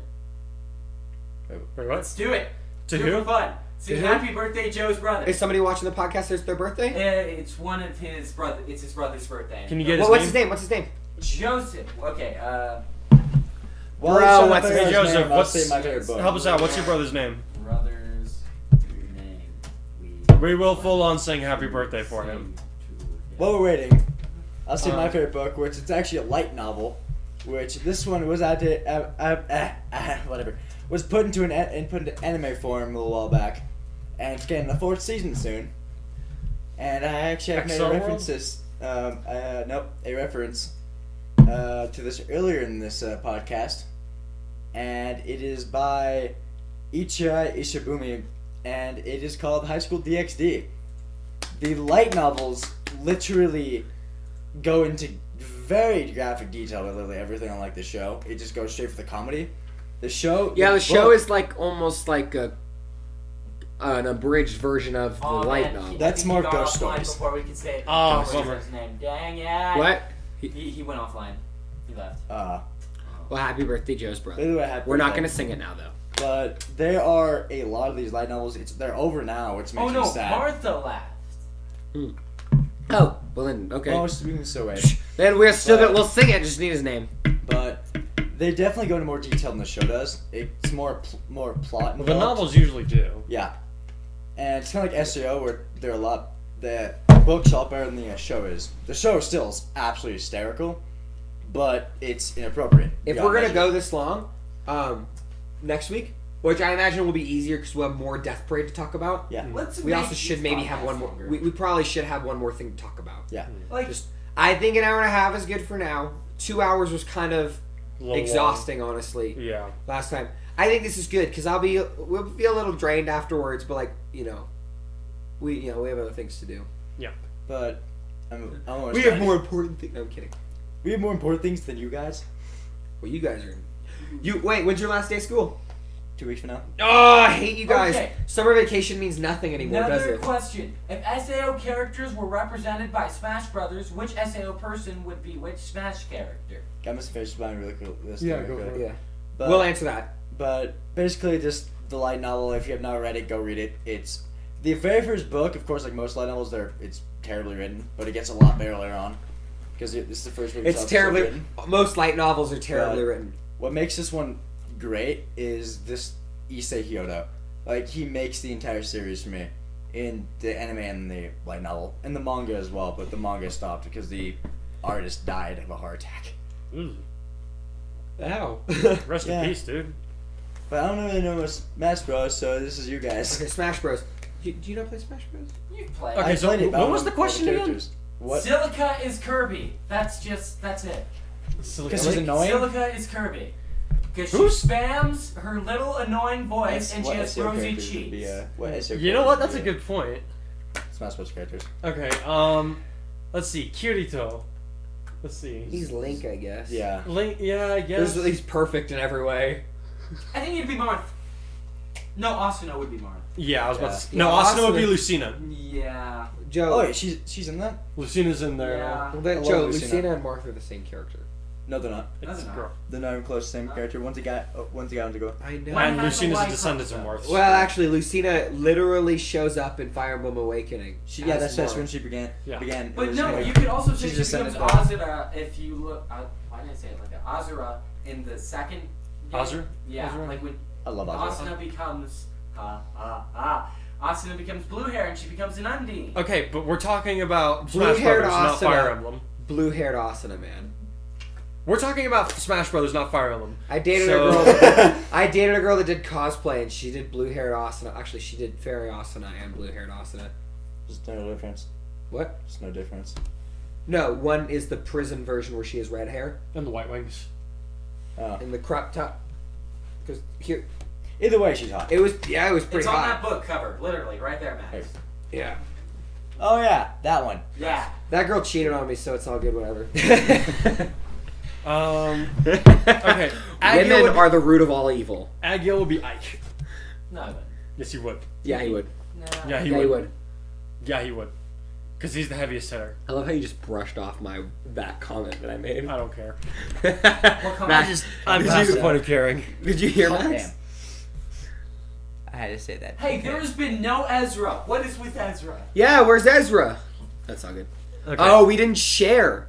Wait, what? Let's do it. To do who? it for fun. Sing who? happy birthday, Joe's brother. Is somebody watching the podcast? It's their birthday? It's one of his brother. It's his brother's birthday. Can you get What's his his name? name? What's his name? Joseph. Okay. While Bro, he's trying to what's figure his- out his Joseph, name, I'll what's- say my favorite book. Help us out. What's your brother's name? Brother's name. We will full on sing happy birthday for him. While we're waiting, I'll say my favorite book, which it's actually a light novel, which this one was was put into anime form a little while back, and it's getting a 4th season soon. And I actually have made Exo a World? reference a reference to this earlier in this podcast, and it is by Ichia Ishibumi, and it is called High School DxD. The light novels literally go into very graphic detail with literally everything on like the show. It just goes straight for the comedy. The show, Yeah, the show book- is like almost like an abridged version of the light novel. That's more ghost stories. Before we can say Oh, Ghost bummer. Stories' name. Dang it. What? He went offline. He left. Well, happy birthday, Joe's brother. Anyway, happy We're not birthday. going to sing it now, though. But there are a lot of these light novels. They're over now, which makes Oh me no, sad. Martha left. Oh, well then, okay. Oh, so wait. Then we're still we'll sing it, just need his name. But they definitely go into more detail than the show does. It's more plot Well, involved. the novels usually do. Yeah. And it's kind of like SEO, where they're a lot... The book's a lot better than the show is. The show still is absolutely hysterical, but it's inappropriate. If beyond we're going to measure. go this long, next week, which I imagine will be easier because we'll have more Death Parade to talk about. Yeah. Let's We make also should these maybe have podcasts one more. longer. We probably should have one more thing to talk about. Yeah. Like, Just, I think an hour and a half is good for now. 2 hours was kind of A little exhausting, honestly. long. Yeah. Last time, I think this is good because we'll be a little drained afterwards, but we have other things to do. But I'm almost We have done. more important things. No, I'm kidding. We have more important things than you guys. Well, you guys are. Wait. When's your last day of school? 2 weeks from now. Oh, I hate you guys. Okay. Summer vacation means nothing anymore, does another it? question. If SAO characters were represented by Smash Brothers, which SAO person would be which Smash character? Got Mr. Fish Blind really cool. Yeah, go for it. Yeah. But, We'll answer that. But basically, just the light novel. If you have not read it, go read it. It's the very first book. Of course, like most light novels, it's terribly written, but it gets a lot better later on because this is the first book. It's terribly. Most light novels are terribly But- written. What makes this one great is this Issei Hyodo. Like, he makes the entire series for me in the anime and the light novel. And the manga as well, but the manga stopped because the artist died of a heart attack. Ooh. Ow. Rest Yeah. in peace, dude. But I don't really know much Smash Bros, so this is you guys. Okay, Smash Bros. Do you not play Smash Bros? You play. Okay, I so played it, but I what don't was know the all question again? characters. What? Silica is Kirby. That's it. Because he's annoying? Silica is Kirby. Because she Who's- spams her little annoying voice and she has SEO rosy characters would cheeks. be, what SEO You know what? characters That's a would good point. be, Smash Bros characters. Okay, let's see. Kirito. Let's see. He's Link, I guess. Yeah. Link, yeah, I guess. He's perfect in every way. I think it'd be Marth. No, Asuna would be Marth. Yeah, I was about to Yeah. say. No, Yeah, Asuna would be Asuna- Lucina. Yeah. Joe. Oh, wait, she's in that? Lucina's in there. Yeah. Well, I then, love Joe, Lucina. Lucina and Marth are the same character. No, they're not. No, It's they're not. girl. They're not even close. Same character. One's a guy. One's a guy. One's a girl. I know. When And has the Lucina's a white descendant of concept? Marth. Well, actually, Lucina literally shows up in Fire Emblem Awakening. Yeah, as that's Marth. when she began. Yeah. Began. But it was no, like- you could also say she's she a becomes descendant Azura if you look. Why did I say it like that? Azura in the second. game. Azura? Yeah, Azura? like when I love Asuna. Asuna becomes. Asuna becomes blue hair and she becomes an Undine. Okay, but we're talking about Smash Blue-haired Brothers, not Asuna. Fire Emblem. Blue-haired Asuna, man. We're talking about Smash Brothers, not Fire Emblem. I dated So- a girl. I dated a girl that did cosplay, and she did blue-haired Asuna. Actually, she did fairy Asuna and blue-haired Asuna. There's no difference. What? There's no difference. No, one is the prison version where she has red hair And the White Wings. Oh. and the crop top. Because here, Either way, she's hot. it was pretty It's on that hot. book cover, literally, right there, Max. Yeah, Oh yeah, that one. Yeah. that girl cheated on me, so it's all good. Whatever. Okay. Agio Women would, are the root of all evil. Agio would be Ike. No, but Yes, he would. Yeah, he would. no. Yeah, he Yeah, would. he would. Yeah, he would. Because he's the heaviest hitter. I love how you just brushed off that comment that I made. I don't care. comment? Max, I'm did past you- the point of caring. Did you hear Hot Max? damn. I had to say that. Hey, there's been no Ezra. What is with Ezra? Yeah, where's Ezra? That's not good. Okay. Oh, we didn't share.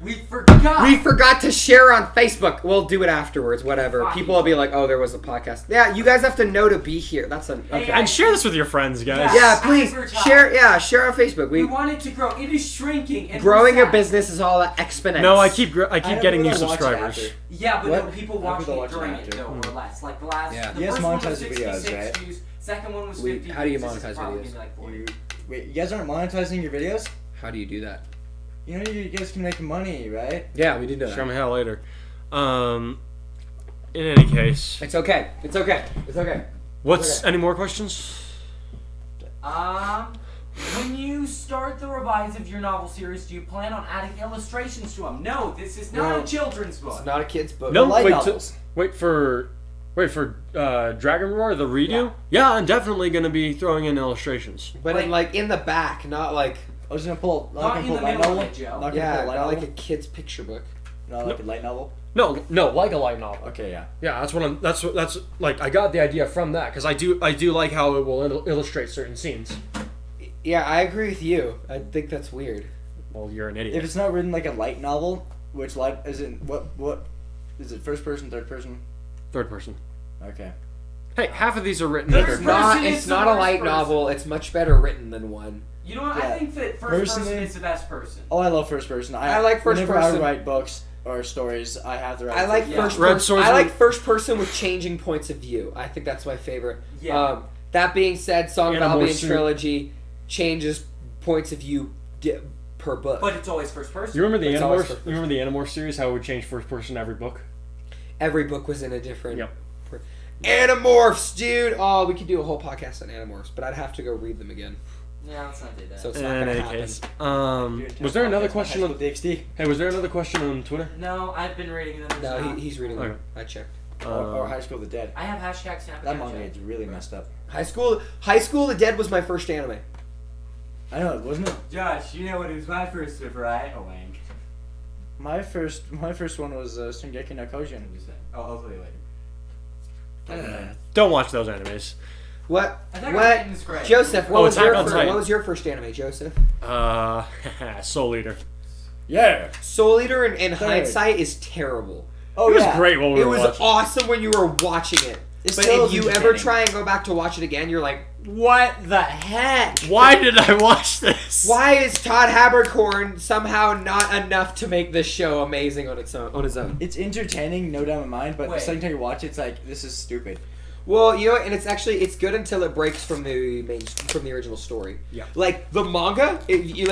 We forgot. We forgot to share on Facebook. We'll do it afterwards, whatever. Fine. People will be like, oh, there was a podcast. Yeah, you guys have to know to be here. That's an Hey, okay. And share this with your friends, guys. Yeah, please Advertise. share on Facebook. We We want it to grow. It is shrinking. And growing we're a sad. business is all exponential. No, I keep I getting new never watched it subscribers. after. Yeah, but What? no, people How watching people it watch it during it, after? though, or less. Like the last. Yeah. The You guys first one was monetize the videos, 66 right? views. Second one was We- 50. how do you views. This is monetize probably videos? gonna be like 40. Wait, you guys aren't monetizing your videos? How do you do that? You know you guys can make money, right? Yeah, we did know Show that. me how later. In any case, It's okay. It's okay. It's okay. what's Okay. any more questions? When you start the revise of your novel series, do you plan on adding illustrations to them? No, this is not No. a children's book. It's not a kid's book. No, light wait, novels. wait for Dragon Roar, the redo. Yeah, I'm definitely gonna be throwing in illustrations. But in, Like- in the back, not like I was gonna pull. Not in the middle of it, Joe. Not gonna yeah, pull a light not like a novel. kid's picture book. Not like a light novel. No, like a light novel. Okay, yeah. Yeah, that's like I got the idea from that because I do like how it will illustrate certain scenes. Yeah, I agree with you. I think that's weird. Well, you're an idiot. If it's not written like a light novel, which light is it? What is it? First person, third person? Third person. Okay. Hey, half of these are written. Third in It's third person person. not. is It's the not a worst light person. novel. It's much better written than one. You know what? Yeah. I think that first person Personally- is the best person. Oh, I love first person. I like first whenever person. I write books or stories, I have to write. I like Yeah. first. Red person. Swords I like with- first person with changing points of view. I think that's my favorite. Yeah. That being said, Song of Animorphs Albion too. trilogy changes points of view per book. But it's always first person. You remember the It's always Animorphs? first You remember the Animorphs series? How it would change first person every book. Every book was in a different. Yep. Animorphs, dude. Oh, we could do a whole podcast on Animorphs, but I'd have to go read them again. Yeah, let's not do that. So it's In not gonna any happen. case, was there another question on? DxD Hey, was there another question on Twitter? No, I've been reading them. No, There's not. he's reading them. Okay. I checked. or High School of the Dead? I have hashtag Snap. That manga is really messed up. High School of the Dead was my first anime. I know, wasn't it? Josh, you know what is my first one, right? A wank. My first one was Shingeki no Kyojin. I'll tell you later. Don't watch those animes. What? Attack on What? Titan is great. Joseph, what Oh, was Attack your on first, Titan. what was your first anime, Joseph? Soul Eater. Yeah. Soul Eater in Third. hindsight is terrible. Oh It was yeah. great while we It were was watching. awesome when you were watching it. It's But still if you ever entertaining. try and go back to watch it again, you're like, what the heck? Why did I watch this? Why is Todd Habercorn somehow not enough to make this show amazing on its own? It's entertaining, no doubt in my mind, but Wait. the second time you watch it, it's like, this is stupid. Well, you know, and it's good until it breaks from the original story. Yeah. Like the manga, if you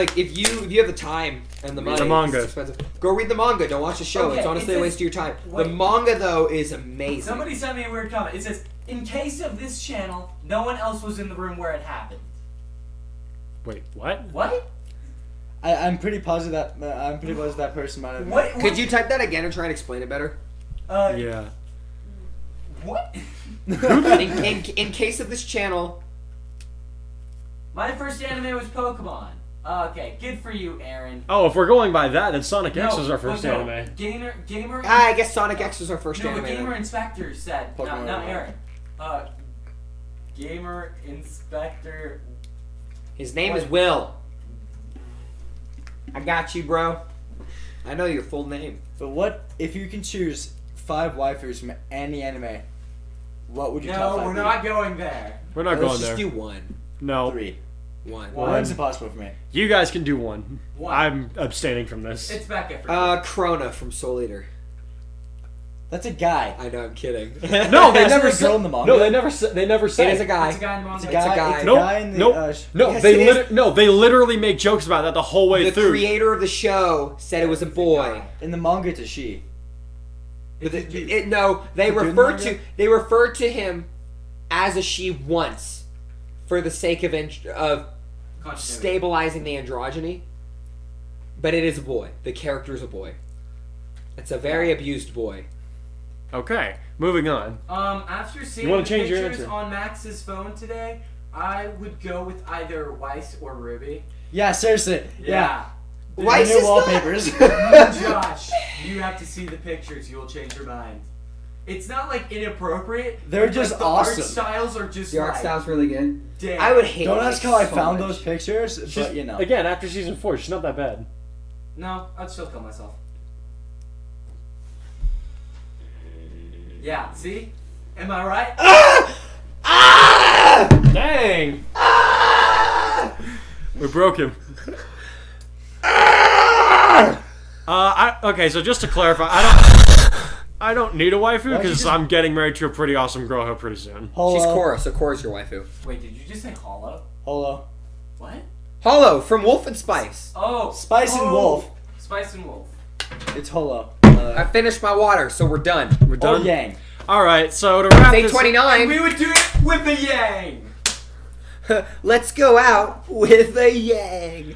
have the time and the money, the manga. it's expensive. Go read the manga. Don't watch the show. Okay, It's honestly it a says- waste of your time. wait. The manga though is amazing. Somebody sent me a weird comment. It says, in case of this channel, no one else was in the room where it happened. Wait, what? What? I'm pretty positive that person might have. What? Could you type that again and try and explain it better? Yeah. What? in case of this channel, My first anime was Pokemon. Okay, good for you, Aaron. Oh, if we're going by that, then Sonic X No, was our first no, anime. Gamer. I guess Sonic X was our first No, anime. but then. Gamer Inspector said, Pokemon not Red. Aaron. Gamer Inspector. His name is Will. I got you, bro. I know your full name. But what if you can choose 5 waifus from any anime? What would you top No, 5 we're be? not going there. We're not Let's going just there. do one. No. 3. One. One's impossible for me. You guys can do one. One. I'm abstaining from this. It's Becca for Krona from Soul Eater. That's a guy. I know, I'm kidding. No, they Isn't never there a said. girl in the manga? No, they never said. They never said. It is a guy. It's a guy in the It's manga. a guy. guy. It's a Nope, guy in the. nope. No, Yes, they it is. they literally make jokes about that the whole way The through. creator of the show said it was a boy. In the manga, it's a she. But It's a dude. they dude manga? referred to him as a she once for the sake of Continuity. stabilizing the androgyny. But it is a boy. The character is a boy. It's a very abused boy. Okay, moving on. After seeing You wanna the change your pictures answer? on Max's phone today, I would go with either Weiss or Ruby. Yeah, seriously. Yeah. Weiss The new is not- wallpapers. Josh, you have to see the pictures. You will change your mind. It's not like inappropriate. They're but, just like, the awesome. art styles are just The art like, style's really good. damn. I would hate Don't Weiss ask how I so found much. those pictures, She's, but you know. Again, after season 4, she's not that bad. No, I'd still kill myself. Yeah, see? Am I right? Dang! We broke him. Okay, so just to clarify, I don't need a waifu Why'd you because just- I'm getting married to a pretty awesome girl here pretty soon. Holo. She's Korra, so Korra's your waifu. Wait, did you just say hollow? Holo. What? Hollow from Wolf and Spice. Oh, Spice and Wolf. Spice and Wolf. It's Holo. I finished my water, so we're done. We're Or done. Yang. All right, so to wrap Day this, 29. We would do it with the yang. Let's go out with a yang.